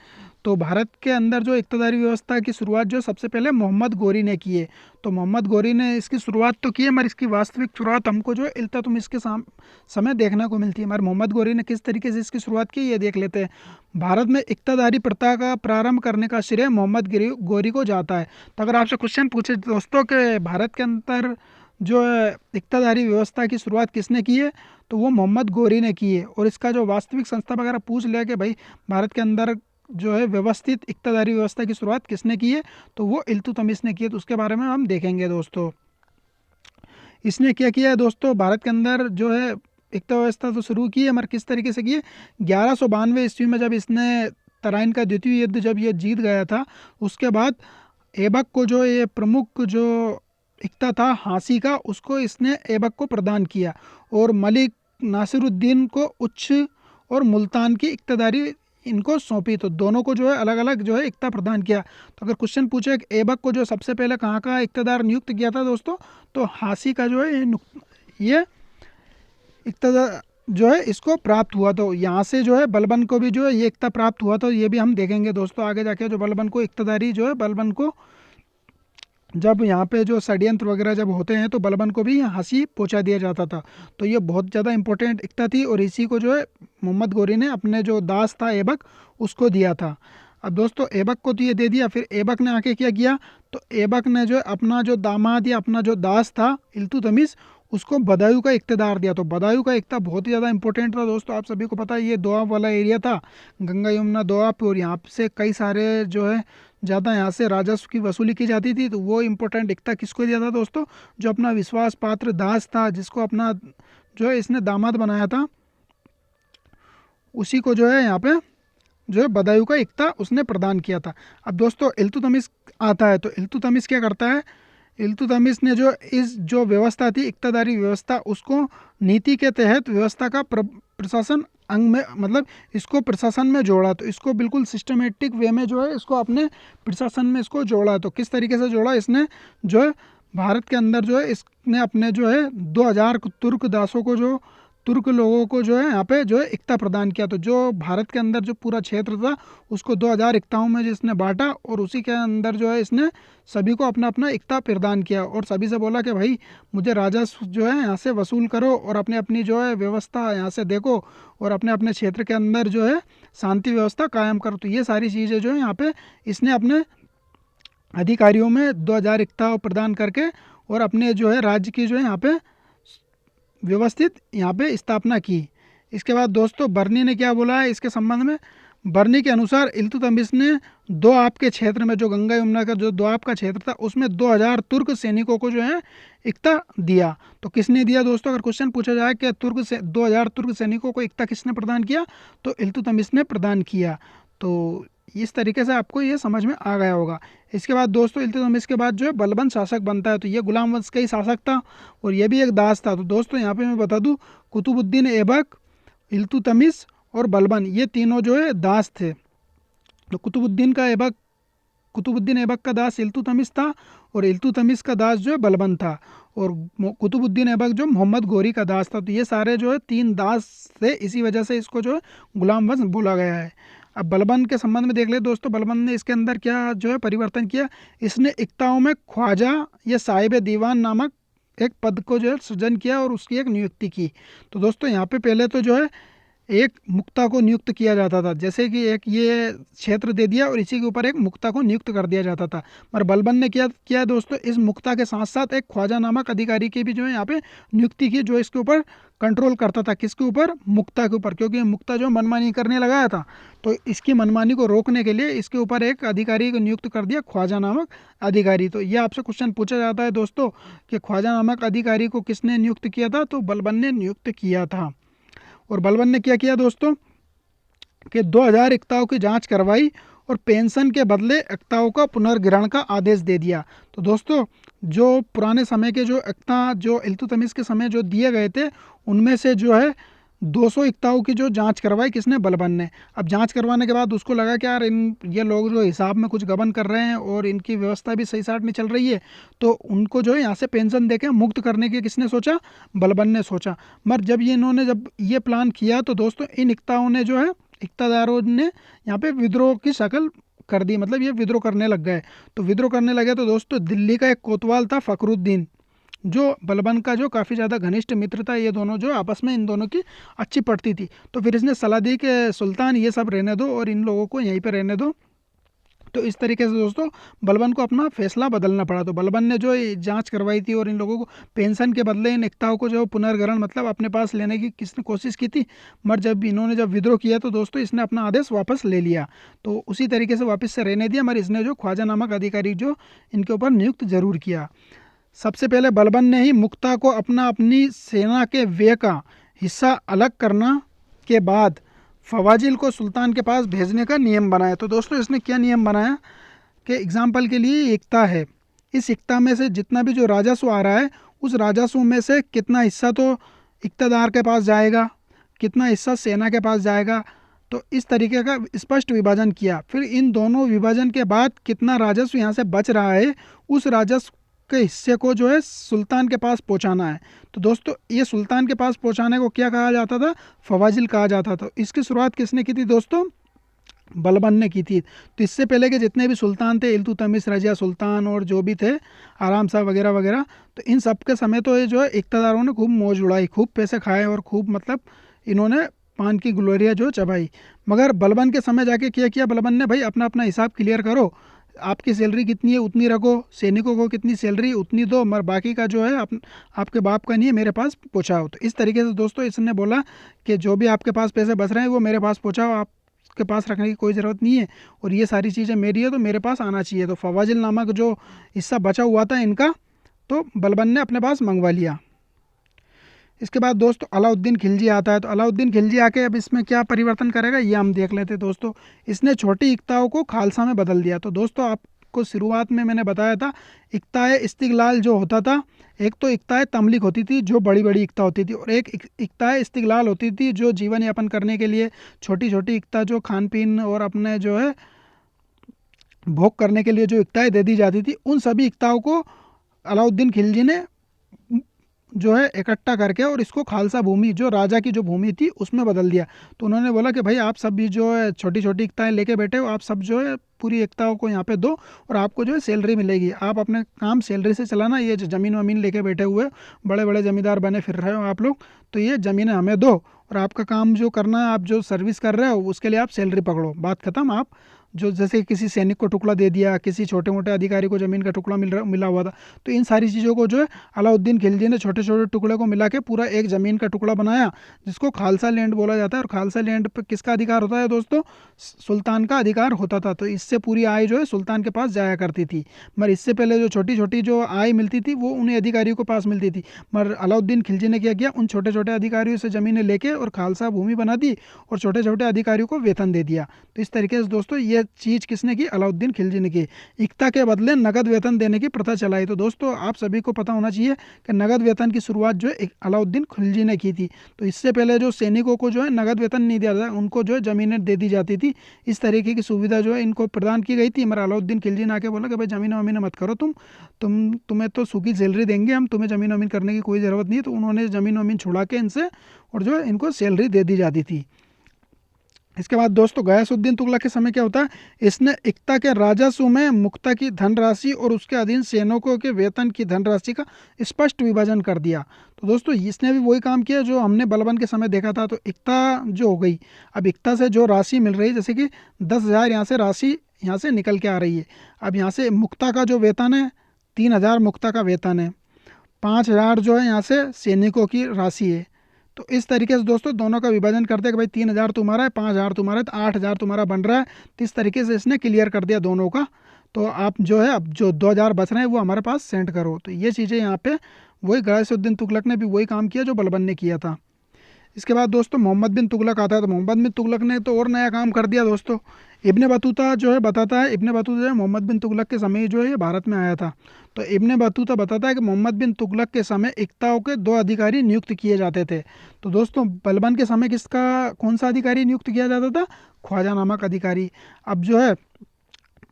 तो भारत के अंदर जो इक्तदारी व्यवस्था की शुरुआत जो सबसे पहले मोहम्मद गोरी ने की है। तो मोहम्मद गोरी ने इसकी शुरुआत तो की है मगर इसकी वास्तविक शुरुआत हमको जो है इल्तुतमिश के समय देखने को मिलती है। मगर मोहम्मद गोरी ने किस तरीके से इसकी शुरुआत की ये देख लेते हैं। भारत में इक्तदारी प्रथा का प्रारंभ करने का श्रेय मोहम्मद गोरी को जाता है। तो अगर आपसे क्वेश्चन पूछे दोस्तों कि भारत के अंदर जो है इक्तदारी व्यवस्था की शुरुआत किसने की है तो वो मोहम्मद गोरी ने की है। और इसका जो वास्तविक संस्था वगैरह पूछ लिया कि भाई भारत के अंदर जो है व्यवस्थित इक्तदारी व्यवस्था की शुरुआत किसने की है तो वो इल्तुतमिश ने की है। तो उसके बारे में हम देखेंगे दोस्तों। इसने क्या किया है दोस्तों, भारत के अंदर जो है इक्ता व्यवस्था तो शुरू की है मगर किस तरीके से की है? 1192 ईस्वी में जब इसने तराइन का द्वितीय युद्ध जब ये जीत गया था उसके बाद ऐबक को जो ये प्रमुख जो इक्ता था हाँसी का उसको इसने ऐबक को प्रदान किया और मलिक नासिरुद्दीन को उच्च और मुल्तान की इक्तदारी इनको सौंपी। तो दोनों को जो है अलग अलग जो है इक्ता प्रदान किया। तो अगर क्वेश्चन पूछे कि ऐबक को जो सबसे पहले कहाँ का इक्तदार नियुक्त किया था दोस्तों तो हाँसी का जो है ये इक्तदार जो है इसको प्राप्त हुआ। तो यहाँ से जो है बलबन को भी जो है ये इक्ता प्राप्त हुआ। तो ये भी हम देखेंगे दोस्तों आगे जाके, जो बलबन को इक्तदारी जो है बलबन को जब यहाँ पे जो षड्यंत्र वगैरह जब होते हैं तो बलबन को भी हाँसी पहुँचा दिया जाता था। तो ये बहुत ज़्यादा इंपॉर्टेंट इक्ता थी और इसी को जो है मोहम्मद गोरी ने अपने जो दास था ऐबक उसको दिया था। अब दोस्तों ऐबक को तो ये दे दिया, फिर ऐबक ने आके क्या किया तो ऐबक ने जो अपना जो दामाद या अपना जो दास था इल्तुतमिश उसको बदायूं का इक्तदार दिया। तो बदायूं का इक्ता बहुत ही ज़्यादा इंपॉर्टेंट था दोस्तों। आप सभी को पता है ये दोआब वाला एरिया था, गंगा यमुना दोआब, और यहाँ से कई सारे जो है ज़्यादा यहाँ से राजस्व की वसूली की जाती थी। तो वो इम्पोर्टेंट इक्ता किसको दिया था दोस्तों? जो अपना विश्वास पात्र दास था जिसको अपना जो है इसने दामाद बनाया था उसी को जो है यहाँ पे जो है बदायूं का इक्ता उसने प्रदान किया था। अब दोस्तों इल्तुतमिश आता है तो इल्तुतमिश क्या करता है? इल्तुतमिश ने जो इस जो व्यवस्था थी इक्तदारी व्यवस्था उसको नीति के तहत व्यवस्था का प्रशासन अंग में मतलब इसको प्रशासन में जोड़ा। तो इसको बिल्कुल सिस्टमेटिक वे में जो है इसको अपने प्रशासन में इसको जोड़ा। तो किस तरीके से जोड़ा इसने? जो है भारत के अंदर जो है इसने अपने जो है 2000 तुर्क दासों को जो तुर्क लोगों को जो है यहाँ पे जो है इक्ता प्रदान किया। तो जो भारत के अंदर जो पूरा क्षेत्र था उसको 2000 इक्ताओं में जिसने बांटा और उसी के अंदर जो है इसने सभी को अपना अपना इक्ता प्रदान किया और सभी से बोला कि भाई मुझे राजस्व जो है यहाँ से वसूल करो और अपनी अपनी जो है व्यवस्था यहाँ से देखो और अपने अपने क्षेत्र के अंदर जो है शांति व्यवस्था कायम करो। तो ये सारी चीज़ें जो है यहाँ पे इसने अपने अधिकारियों में 2000 इक्ता प्रदान करके और अपने जो है राज्य की जो है यहाँ पे व्यवस्थित यहाँ पे स्थापना की। इसके बाद दोस्तों बर्नी ने क्या बोला है इसके संबंध में। बर्नी के अनुसार इल्तुतमिश ने दोआब के क्षेत्र में जो गंगा यमुना का जो दोआब का क्षेत्र था उसमें 2000 तुर्क सैनिकों को जो है इक्ता दिया। तो किसने दिया दोस्तों, अगर क्वेश्चन पूछा जाए कि 2000 तुर्क सैनिकों को इक्ता किसने प्रदान किया, तो इल्तुतमिश ने प्रदान किया। तो इस तरीके से आपको ये समझ में आ गया होगा। इसके बाद दोस्तों इल्तुतमिश के बाद जो है बलबन शासक बनता है। तो ये गुलाम वंश का ही शासक था और ये भी एक दास था। तो दोस्तों यहाँ पे मैं बता दूँ कुतुबुद्दीन ऐबक, इल्तुतमिश और बलबन ये तीनों जो है दास थे। तो कुतुबुद्दीन ऐबक का दास इल्तुतमिश था और इल्तुतमिश का दास जो है बलबन था और कुतुबुद्दीन ऐबक जो मोहम्मद गोरी का दास था। तो ये सारे जो है तीन दास थे, इसी वजह से इसको जो है गुलाम वंश बोला गया है। अब बलबन के संबंध में देख ले दोस्तों, बलबन ने इसके अंदर क्या जो है परिवर्तन किया। इसने इक्ताओं में ख्वाजा या साहिब दीवान नामक एक पद को जो है सृजन किया और उसकी एक नियुक्ति की। तो दोस्तों यहाँ पे पहले तो जो है एक मुक्ता को नियुक्त किया जाता था, जैसे कि एक ये क्षेत्र दे दिया और इसी के ऊपर एक मुक्ता को नियुक्त कर दिया जाता था। मगर बलबन ने क्या किया दोस्तों, इस मुक्ता के साथ साथ एक ख्वाजा नामक अधिकारी की भी जो है यहाँ पे नियुक्ति की, जो इसके ऊपर कंट्रोल करता था। किसके ऊपर, मुक्ता के ऊपर, क्योंकि मुक्ता जो मनमानी करने लगाया था तो इसकी मनमानी को रोकने के लिए इसके ऊपर एक अधिकारी को नियुक्त कर दिया, ख्वाजा नामक अधिकारी। तो ये आपसे क्वेश्चन पूछा जाता है दोस्तों कि ख्वाजा नामक अधिकारी को किसने नियुक्त किया था, तो बलबन ने नियुक्त किया था। और बलबन ने क्या किया दोस्तों कि 2000 इक्ताओं की जांच करवाई और पेंशन के बदले इक्ताओं का पुनर्ग्रहण का आदेश दे दिया। तो दोस्तों जो पुराने समय के जो इक्ता जो इल्तुतमिश के समय जो दिए गए थे उनमें से जो है 200 इक्ताओं की जो जांच करवाई किसने, बलबन ने। अब जांच करवाने के बाद उसको लगा कि यार ये लोग जो हिसाब में कुछ गबन कर रहे हैं और इनकी व्यवस्था भी सही साट नहीं चल रही है, तो उनको जो है यहाँ से पेंशन देके मुक्त करने की किसने सोचा, बलबन ने सोचा। मगर जब ये प्लान किया तो दोस्तों इन इक्ताओं ने जो है इक्तादारों ने यहाँ पे विद्रोह की शक्ल कर दी, मतलब ये विद्रोह करने लग गए। तो विद्रोह करने लगे तो दोस्तों दिल्ली का एक कोतवाल था फखरुद्दीन, जो बलबन का जो काफ़ी ज़्यादा घनिष्ठ मित्र था, ये दोनों जो आपस में इन दोनों की अच्छी पड़ती थी। तो फिर इसने सलाह दी कि सुल्तान ये सब रहने दो और इन लोगों को यहीं पे रहने दो। तो इस तरीके से दोस्तों बलबन को अपना फैसला बदलना पड़ा। तो बलबन ने जो जांच करवाई थी और इन लोगों को पेंशन के बदले इन इक्ताओं को जो पुनर्ग्रहण मतलब अपने पास लेने की किसने कोशिश की थी, मगर जब विद्रोह किया तो दोस्तों इसने अपना आदेश वापस ले लिया। तो उसी तरीके से वापस से रहने दिया, मगर इसने जो ख्वाजा नामक अधिकारी जो इनके ऊपर नियुक्त जरूर किया। सबसे पहले बलबन ने ही मुक्ता को अपनी सेना के व्यय का हिस्सा अलग करना के बाद फवाजिल को सुल्तान के पास भेजने का नियम बनाया। तो दोस्तों इसने क्या नियम बनाया कि एग्जाम्पल के लिए इक्ता है, इस इक्ता में से जितना भी जो राजस्व आ रहा है उस राजस्व में से कितना हिस्सा तो इक्तादार के पास जाएगा, कितना हिस्सा सेना के पास जाएगा। तो इस तरीके का स्पष्ट विभाजन किया। फिर इन दोनों विभाजन के बाद कितना राजस्व यहाँ से बच रहा है उस राजस्व के हिस्से को जो है सुल्तान के पास पहुंचाना है। तो दोस्तों ये सुल्तान के पास पहुंचाने को क्या कहा जाता था, फवाजिल कहा जाता था। इसकी शुरुआत किसने की थी दोस्तों, बलबन ने की थी। तो इससे पहले के जितने भी सुल्तान थे, इल्तुतमिश, रजिया सुल्तान और जो भी थे आराम शाह वगैरह वगैरह, तो इन सब के समय तो ये जो है इक़्तिदारों ने खूब मौज उड़ाई, खूब पैसे खाए और खूब मतलब इन्होंने पान की ग्लोरिया जो चबाई। मगर बलबन के समय जाके क्या किया बलबन ने, भाई अपना अपना हिसाब क्लियर करो, आपकी सैलरी कितनी है उतनी रखो, सैनिकों को कितनी सैलरी उतनी दो, मगर बाकी का जो है आपके बाप का नहीं है, मेरे पास पहुँचाओ। तो इस तरीके से दोस्तों इसने बोला कि जो भी आपके पास पैसे बच रहे हैं वो मेरे पास पहुँचाओ, आपके पास रखने की कोई ज़रूरत नहीं है और ये सारी चीज़ें मेरी है तो मेरे पास आना चाहिए। तो फवाजिल नामक जो हिस्सा बचा हुआ था इनका तो बलबन ने अपने पास मंगवा लिया। इसके बाद दोस्तों अलाउद्दीन खिलजी आता है। तो अलाउद्दीन खिलजी आके अब इसमें क्या परिवर्तन करेगा ये हम देख लेते हैं दोस्तों। इसने छोटी इक्ताओं को खालसा में बदल दिया। तो दोस्तों आपको शुरुआत में मैंने बताया था इक्ताए इस्तिगलाल जो होता था, एक तो इक्ताए तमलीक होती थी जो बड़ी बड़ी इक्ता होती थी और एक इक्ताए इस्तिगलाल होती थी जो जीवन यापन करने के लिए छोटी छोटी इक्ता जो खान पीन और अपने जो है भोग करने के लिए जो इक्ताएँ दे दी जाती थी, उन सभी इक्ताओं को अलाउद्दीन खिलजी ने जो है इकट्ठा करके और इसको खालसा भूमि, जो राजा की जो भूमि थी, उसमें बदल दिया। तो उन्होंने बोला कि भाई आप सब भी जो है छोटी छोटी एकताएं लेके बैठे हो, आप सब जो है पूरी एकताओं को यहाँ पे दो और आपको जो है सैलरी मिलेगी, आप अपने काम सैलरी से चलाना, ये जो ज़मीन वमीन लेके बैठे हुए बड़े बड़े ज़मींदार बने फिर रहे हो आप लोग, तो ये ज़मीनें हमें दो और आपका काम जो करना है, आप जो सर्विस कर रहे हो उसके लिए आप सैलरी पकड़ो, बात खत्म। आप जो जैसे किसी सैनिक को टुकड़ा दे दिया, किसी छोटे मोटे अधिकारी को ज़मीन का टुकड़ा मिला हुआ था, तो इन सारी चीज़ों को जो है अलाउद्दीन खिलजी ने छोटे छोटे टुकड़े को मिला के पूरा एक ज़मीन का टुकड़ा बनाया, जिसको खालसा लैंड बोला जाता है। और खालसा लैंड पर किसका अधिकार होता है दोस्तों? सुल्तान का अधिकार होता था। तो इससे पूरी आय जो है सुल्तान के पास जाया करती थी, मगर इससे पहले जो छोटी छोटी जो आय मिलती थी वो उन्हें अधिकारियों के पास मिलती थी। मगर अलाउद्दीन खिलजी ने क्या किया, उन छोटे छोटे अधिकारियों से ज़मीनें लेके और खालसा भूमि बना दी और छोटे छोटे अधिकारियों को वेतन दे दिया। तो इस तरीके से दोस्तों ये चीज़ किसने की? अलाउद्दीन खिलजी ने की। एकता के बदले नगद वेतन देने की प्रथा चलाई। तो दोस्तों आप सभी को पता होना चाहिए कि नगद वेतन की शुरुआत जो है अलाउद्दीन खिलजी ने की थी। तो इससे पहले जो सैनिकों को जो है नगद वेतन नहीं दिया जाता, उनको जो है ज़मीनें दे दी जाती थी। इस तरीके की सुविधा जो है इनको प्रदान की गई थी। मगर अलाउद्दीन खिलजी ने आके बोला कि भाई ज़मीन वमीन मत करो, तुम्हें तो सूखी सैलरी देंगे हम, तुम्हें ज़मीन वमीन करने की कोई ज़रूरत नहीं है। तो उन्होंने ज़मीन वमीन छुड़ा के इनसे और जो है इनको सैलरी दे दी जाती थी। इसके बाद दोस्तों गयासुद्दीन तुगलक के समय क्या होता है, इसने एकता के राजस्व में मुक्ता की धनराशि और उसके अधीन सैनिकों के वेतन की धनराशि का स्पष्ट विभाजन कर दिया। तो दोस्तों इसने भी वही काम किया जो हमने बलबन के समय देखा था। तो एकता जो हो गई, अब एकता से जो राशि मिल रही है, जैसे कि 10,000 यहाँ से राशि यहाँ से निकल के आ रही है। अब यहाँ से मुक्ता का जो वेतन है 3,000 मुक्ता का वेतन है, 5,000 जो है यहाँ से सैनिकों की राशि है। तो इस तरीके से दोस्तों दोनों का विभाजन करते हैं कि भाई 3,000 तुम्हारा है, 5,000 तुम्हारा है, तो 8,000 तुम्हारा बन रहा है। तो इस तरीके से इसने क्लियर कर दिया दोनों का। तो आप जो है अब जो 2,000 बच रहे हैं वो हमारे पास सेंड करो। तो ये चीज़ें यहाँ पे वही गयासुद्दीन तुगलक ने भी वही काम किया जो बलबन ने किया था। इसके बाद दोस्तों मोहम्मद बिन तुगलक आता है। तो मोहम्मद बिन तुगलक ने तो और नया काम कर दिया दोस्तों। इब्ने बतूता जो है बताता है, इब्ने बतूता जो है मोहम्मद बिन तुगलक के समय जो है ये भारत में आया था। तो इब्ने बतूता बताता है कि मोहम्मद बिन तुगलक के समय एकताओं के 2 अधिकारी नियुक्त किए जाते थे। तो दोस्तों बलबन के समय किसका कौन सा अधिकारी नियुक्त किया जाता था? ख्वाजा नामक अधिकारी। अब जो है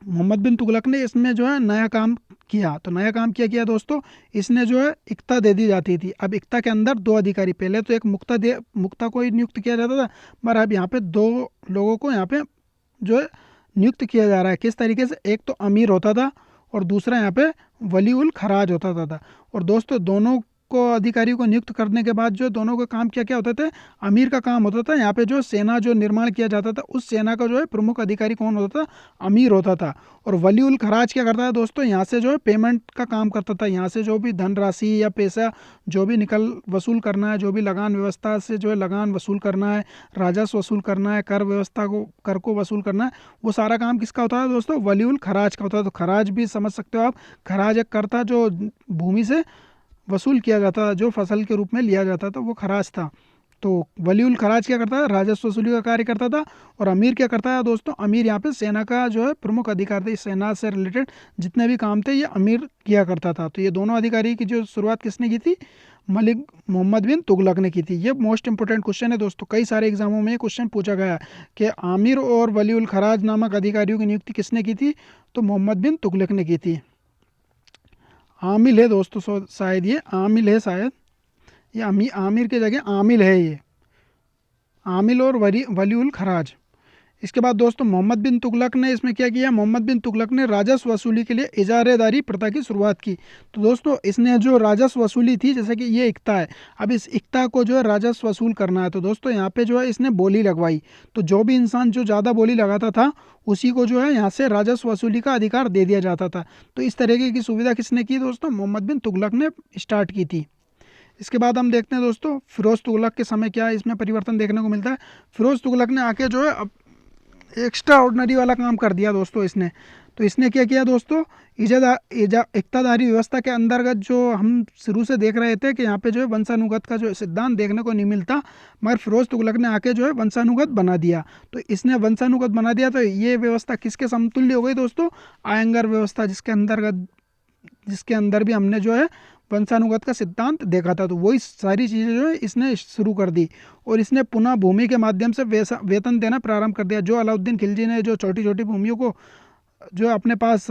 मोहम्मद बिन तुगलक ने इसमें जो है नया काम किया। तो नया काम क्या किया दोस्तों, इसने जो है एकता दे दी जाती थी। अब एकता के अंदर 2 अधिकारी, पहले तो एक मुक्ता को ही नियुक्त किया जाता था, मगर अब यहाँ पे 2 लोगों को यहाँ पे जो है नियुक्त किया जा रहा है। किस तरीके से? एक तो अमीर होता था और दूसरा यहाँ पे वली उल खराज होता था। और दोस्तों दोनों को अधिकारी को नियुक्त करने के बाद जो दोनों का काम क्या क्या होता था? अमीर का काम होता था यहाँ पे जो सेना जो निर्माण किया जाता था, उस सेना का जो है प्रमुख अधिकारी कौन होता था? अमीर होता था। और वली उल खराज क्या करता था दोस्तों? यहाँ से जो है पेमेंट का काम करता था। यहाँ से जो भी धनराशि या पैसा जो भी वसूल करना है, जो भी लगान व्यवस्था से जो है लगान वसूल करना है, राजस्व वसूल करना है, कर को वसूल करना है, वो सारा काम किसका होता है दोस्तों? वली उल खराज का होता है। तो खराज भी समझ सकते हो आप, खराज एक कर था जो भूमि से वसूल किया जाता था, जो फसल के रूप में लिया जाता था, वो खराज था। तो वलीउल खराज क्या करता था? राजस्व वसूली का कार्य करता था। और अमीर क्या करता है दोस्तों? अमीर यहाँ पे सेना का जो है प्रमुख अधिकारी था। इस सेना से रिलेटेड जितने भी काम थे ये अमीर किया करता था। तो ये दोनों अधिकारी की जो शुरुआत किसने की थी? मलिक मोहम्मद बिन तुगलक ने की थी। ये मोस्ट इंपोर्टेंट क्वेश्चन है दोस्तों, कई सारे एग्जामों में ये क्वेश्चन पूछा गया है कि आमिर और वलीउल खराज नामक अधिकारियों की नियुक्ति किसने की थी? तो मोहम्मद बिन तुगलक ने की थी। आमिल है दोस्तों, शायद ये आमिल है, शायद ये आमिर की जगह आमिल है ये, आमिल और वलीउल खराज। इसके बाद दोस्तों मोहम्मद बिन तुगलक ने इसमें क्या किया? मोहम्मद बिन तुगलक ने राजस्व वसूली के लिए इजारेदारी प्रथा की शुरुआत की। तो दोस्तों इसने जो राजस्व वसूली थी, जैसे कि ये एकता है, अब इस एकता को जो है राजस्व वसूल करना है, तो दोस्तों यहाँ पे जो है इसने बोली लगवाई। तो जो भी इंसान जो ज़्यादा बोली लगाता था उसी को जो है यहाँ से राजस्व वसूली का अधिकार दे दिया जाता था। तो इस तरीके की सुविधा किसने की दोस्तों? मोहम्मद बिन तुगलक ने स्टार्ट की थी। इसके बाद हम देखते हैं दोस्तों फिरोज तुगलक के समय क्या इसमें परिवर्तन देखने को मिलता है। फिरोज तुगलक ने आके जो है अब एक्स्ट्रा ऑर्डनरी वाला काम कर दिया दोस्तों इसने। तो इसने क्या किया दोस्तों? इक्तादारी व्यवस्था के अंतर्गत जो हम शुरू से देख रहे थे कि यहाँ पे जो है वंशानुगत का जो सिद्धांत देखने को नहीं मिलता, मगर फिरोज तुगलक ने आके जो है वंशानुगत बना दिया। तो इसने वंशानुगत बना दिया तो ये व्यवस्था किसके समतुल्य हो गई दोस्तों? आयंगर व्यवस्था, जिसके अंदर भी हमने जो है वंशानुगत का सिद्धांत देखा था। तो वही सारी चीज़ें जो है इसने शुरू कर दी और इसने पुनः भूमि के माध्यम से वेतन देना प्रारंभ कर दिया। जो अलाउद्दीन खिलजी ने जो छोटी छोटी भूमियों को जो अपने पास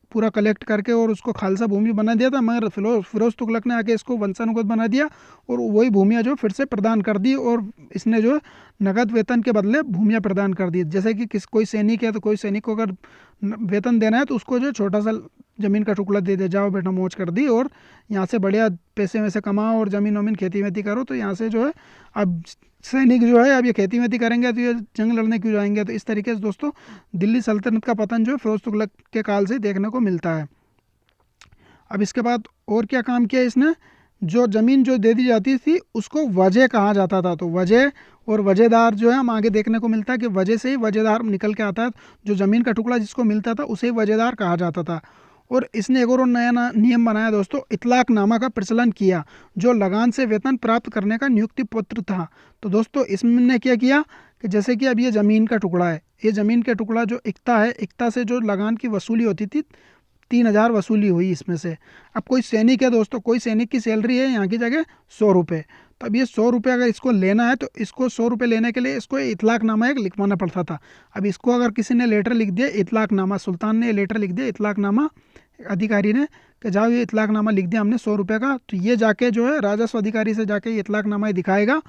पूरा कलेक्ट करके और उसको खालसा भूमि बना दिया था, मगर फिरोज तुगलक ने आके इसको वंशानुगत बना दिया और वही भूमियाँ जो फिर से प्रदान कर दी और इसने जो नगद वेतन के बदले भूमियाँ प्रदान कर दी। जैसे कि कोई सैनिक है तो कोई सैनिक को अगर वेतन देना है तो उसको जो छोटा सा ज़मीन का टुकड़ा दे दे, जाओ बेटा मौज कर दी और यहाँ से बढ़िया पैसे वैसे कमाओ और ज़मीन वमीन खेती वेती करो। तो यहाँ से जो है अब सैनिक जो है अब ये खेती वेती करेंगे तो ये जंग लड़ने क्यों जाएंगे। तो इस तरीके से दोस्तों दिल्ली सल्तनत का पतन जो है फिरोज तुगलक के काल से देखने को मिलता है। अब इसके बाद और क्या काम किया इसने, जो ज़मीन जो दे दी जाती थी उसको वजह कहा जाता था। तो वजह और वजहदार जो है हम आगे देखने को मिलता है कि वजह से ही वजहदार निकल के आता है। जो ज़मीन का टुकड़ा जिसको मिलता था उसे ही वजहदार कहा जाता था। और इसने एक और नया नियम बनाया दोस्तों, इतलाकनामा का प्रचलन किया, जो लगान से वेतन प्राप्त करने का नियुक्ति पत्र था। तो दोस्तों इसने क्या किया कि जैसे कि अब ये ज़मीन का टुकड़ा है, ये ज़मीन का टुकड़ा जो इक्ता है, इक्ता से जो लगान की वसूली होती थी 3,000 वसूली हुई इसमें से। अब कोई सैनिक है दोस्तों, कोई सैनिक की सैलरी है यहाँ की जगह 100 रुपये। तो अब ये 100 रुपये अगर इसको लेना है तो इसको 100 रुपये लेने के लिए इसको इतलाकनामा एक लिखवाना पड़ता था। अब इसको अगर किसी ने लेटर लिख दिया इतलाकनामा, सुल्तान ने लेटर लिख दिया इतलाकनामा अधिकारी ने कि जाओ ये इतलाकनामा लिख दिया हमने 100 रुपये का, तो ये जाके जो है राजस्व अधिकारी से जाके ये इतलाकनामा दिखाएगा,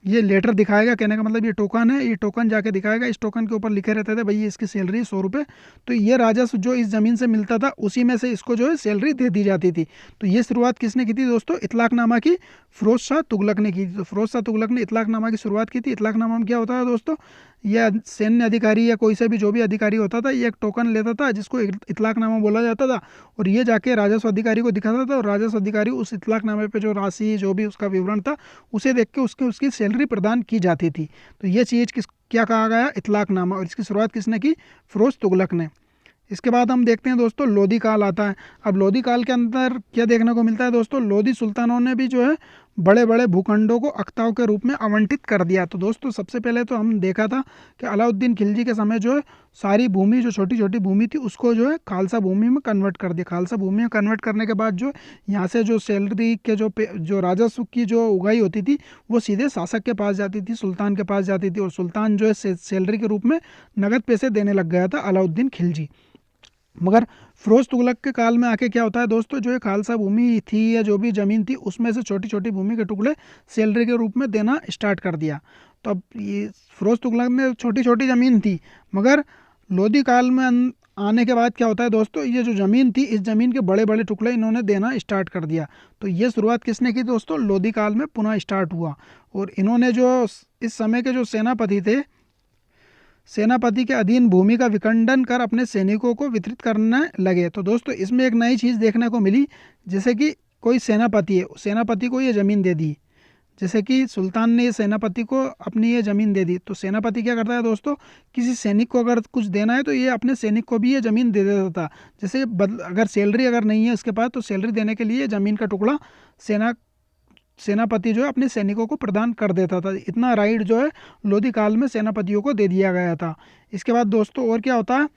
ये लेटर दिखाएगा। कहने का मतलब ये टोकन है, ये टोकन जाके दिखाएगा। इस टोकन के ऊपर लिखे रहते थे भाई इसकी सैलरी 100 रुपये। तो ये राजस्व जो इस ज़मीन से मिलता था उसी में से इसको जो है सैलरी दे दी जाती थी। तो ये शुरुआत किसने की थी दोस्तों, इतलाकनामा की फिरोज शाह तुगलक ने की थी। तो फिरोज शाह तुगलक ने इतलाकनामा की शुरुआत की थी। इतलाकनामा में क्या होता है दोस्तों, यह सैन्य अधिकारी या कोई सा भी जो भी अधिकारी होता था ये एक टोकन लेता था जिसको इतलाकनामा बोला जाता था और ये जाके राजस्व अधिकारी को दिखाता था और राजस्व अधिकारी उस इतलाकनामे पे जो राशि जो भी उसका विवरण था उसे देख के उसकी सैलरी प्रदान की जाती थी। तो ये चीज़ क्या कहा गया, इतलाकनामा, और इसकी शुरुआत किसने की, फिरोज तुगलक ने। इसके बाद हम देखते हैं दोस्तों लोधी काल आता है। अब लोधी काल के अंदर क्या देखने को मिलता है दोस्तों, लोधी सुल्तानों ने भी जो है बड़े बड़े भूखंडों को अख्ताओं के रूप में आवंटित कर दिया। तो दोस्तों सबसे पहले तो हम देखा था कि अलाउद्दीन खिलजी के समय जो है सारी भूमि जो छोटी छोटी भूमि थी उसको जो है खालसा भूमि में कन्वर्ट कर दिया। खालसा भूमि में कन्वर्ट करने के बाद जो यहाँ से जो सैलरी के जो राजस्व की जो उगाही होती थी वो सीधे शासक के पास जाती थी, सुल्तान के पास जाती थी और सुल्तान जो है सैलरी के रूप में नगद पैसे देने लग गया था अलाउद्दीन खिलजी। मगर फिरोज तुगलक के काल में आके क्या होता है दोस्तों, जो ये खालसा भूमि थी या जो भी ज़मीन थी उसमें से छोटी छोटी भूमि के टुकड़े सैलरी के रूप में देना स्टार्ट कर दिया। तो अब ये फिरोज तुगलक में छोटी छोटी ज़मीन थी, मगर लोधी काल में आने के बाद क्या होता है दोस्तों, ये जो ज़मीन थी इस ज़मीन के बड़े बड़े टुकड़े इन्होंने देना स्टार्ट कर दिया। तो ये शुरुआत किसने की दोस्तों, लोधी काल में पुनः स्टार्ट हुआ। और इन्होंने जो इस समय के जो सेनापति थे, सेनापति के अधीन भूमि का विखंडन कर अपने सैनिकों को वितरित करने लगे। तो दोस्तों इसमें एक नई चीज़ देखने को मिली, जैसे कि कोई सेनापति है, सेनापति को ये ज़मीन दे दी। जैसे कि सुल्तान ने ये सेनापति को अपनी ये ज़मीन दे दी, तो सेनापति क्या करता है दोस्तों, किसी सैनिक को अगर कुछ देना है तो ये अपने सैनिक को भी ये ज़मीन दे देता था। जैसे अगर सैलरी अगर नहीं है उसके पास तो सैलरी देने के लिए ज़मीन का टुकड़ा सेनापति जो है अपने सैनिकों को प्रदान कर देता था। इतना राइट जो है लोधी काल में सेनापतियों को दे दिया गया था। इसके बाद दोस्तों और क्या होता है,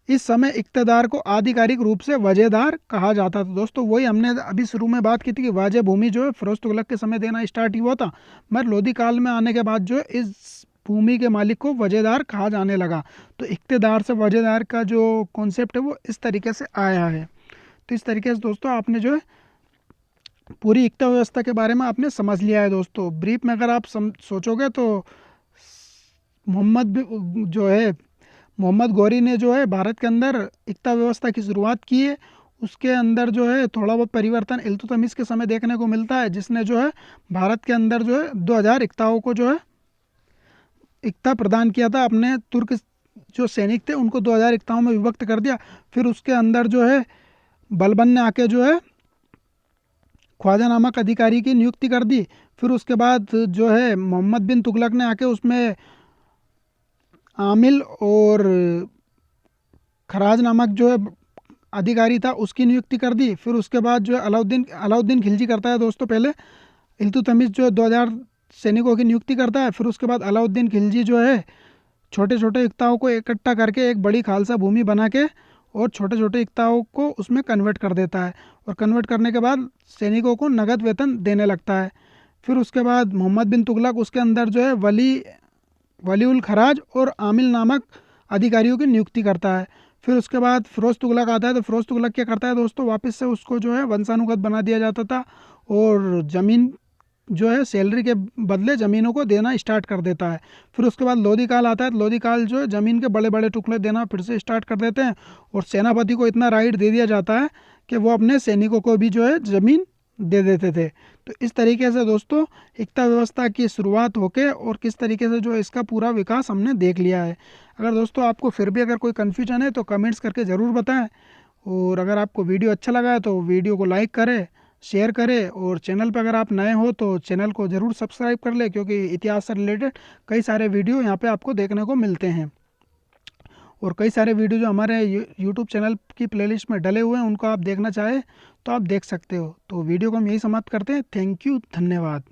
इस समय इक्तदार को आधिकारिक रूप से वजहदार कहा जाता था। दोस्तों वही हमने अभी शुरू में बात की थी कि वाजह भूमि जो है फिरोज तुगलक के समय देना स्टार्ट हुआ था, मगर लोधी काल में आने के बाद जो है इस भूमि के मालिक को वजहदार कहा जाने लगा। तो इक्तदार से वजहदार का जो कॉन्सेप्ट है वो इस तरीके से आया है। तो इस तरीके से दोस्तों आपने जो है पूरी इक्ता व्यवस्था के बारे में आपने समझ लिया है। दोस्तों ब्रीफ में अगर आप सोचोगे तो जो है मोहम्मद गौरी ने जो है भारत के अंदर इक्ता व्यवस्था की शुरुआत की है। उसके अंदर जो है थोड़ा बहुत परिवर्तन इल्तुतमिश के समय देखने को मिलता है, जिसने जो है भारत के अंदर जो है 2000 इक्ताओं को जो है इक्ता प्रदान किया था। अपने तुर्क जो सैनिक थे उनको 2000 इक्ताओं में विभक्त कर दिया। फिर उसके अंदर जो है बलबन ने आके जो है ख्वाजा नामक अधिकारी की नियुक्ति कर दी। फिर उसके बाद जो है मोहम्मद बिन तुगलक ने आके उसमें आमिल और खराज नामक जो है अधिकारी था उसकी नियुक्ति कर दी। फिर उसके बाद जो है अलाउद्दीन खिलजी करता है दोस्तों, पहले इल्तुतमिश जो है 2000 सैनिकों की नियुक्ति करता है। फिर उसके बाद अलाउद्दीन खिलजी जो है छोटे छोटे इक्ताओं को इकट्ठा करके एक बड़ी खालसा भूमि बना के और छोटे छोटे इक्ताओं को उसमें कन्वर्ट कर देता है और कन्वर्ट करने के बाद सैनिकों को नगद वेतन देने लगता है। फिर उसके बाद मोहम्मद बिन तुगलक उसके अंदर जो है वली उल खराज और आमिल नामक अधिकारियों की नियुक्ति करता है। फिर उसके बाद फिरोज तुगलक आता है, तो फिरोज तुगलक क्या करता है दोस्तों, वापस से उसको जो है वंशानुगत बना दिया जाता था और ज़मीन जो है सैलरी के बदले ज़मीनों को देना स्टार्ट कर देता है। फिर उसके बाद लोधी काल आता है, तो लोधी काल जो है ज़मीन के बड़े बड़े टुकड़े देना फिर से स्टार्ट कर देते हैं और सेनापति को इतना राइट दे दिया जाता है कि वो अपने सैनिकों को भी जो है ज़मीन दे देते थे। तो इस तरीके से दोस्तों एकता व्यवस्था की शुरुआत होके और किस तरीके से जो है इसका पूरा विकास हमने देख लिया है। अगर दोस्तों आपको फिर भी अगर कोई कन्फ्यूजन है तो कमेंट्स करके ज़रूर बताएं, और अगर आपको वीडियो अच्छा लगा है तो वीडियो को लाइक करें, शेयर करें, और चैनल पर अगर आप नए हो तो चैनल को ज़रूर सब्सक्राइब कर लें, क्योंकि इतिहास से रिलेटेड कई सारे वीडियो यहाँ पे आपको देखने को मिलते हैं। और कई सारे वीडियो जो हमारे यूट्यूब चैनल की प्लेलिस्ट में डले हुए हैं उनको आप देखना चाहें तो आप देख सकते हो। तो वीडियो को हम यही समाप्त करते हैं। थैंक यू, धन्यवाद।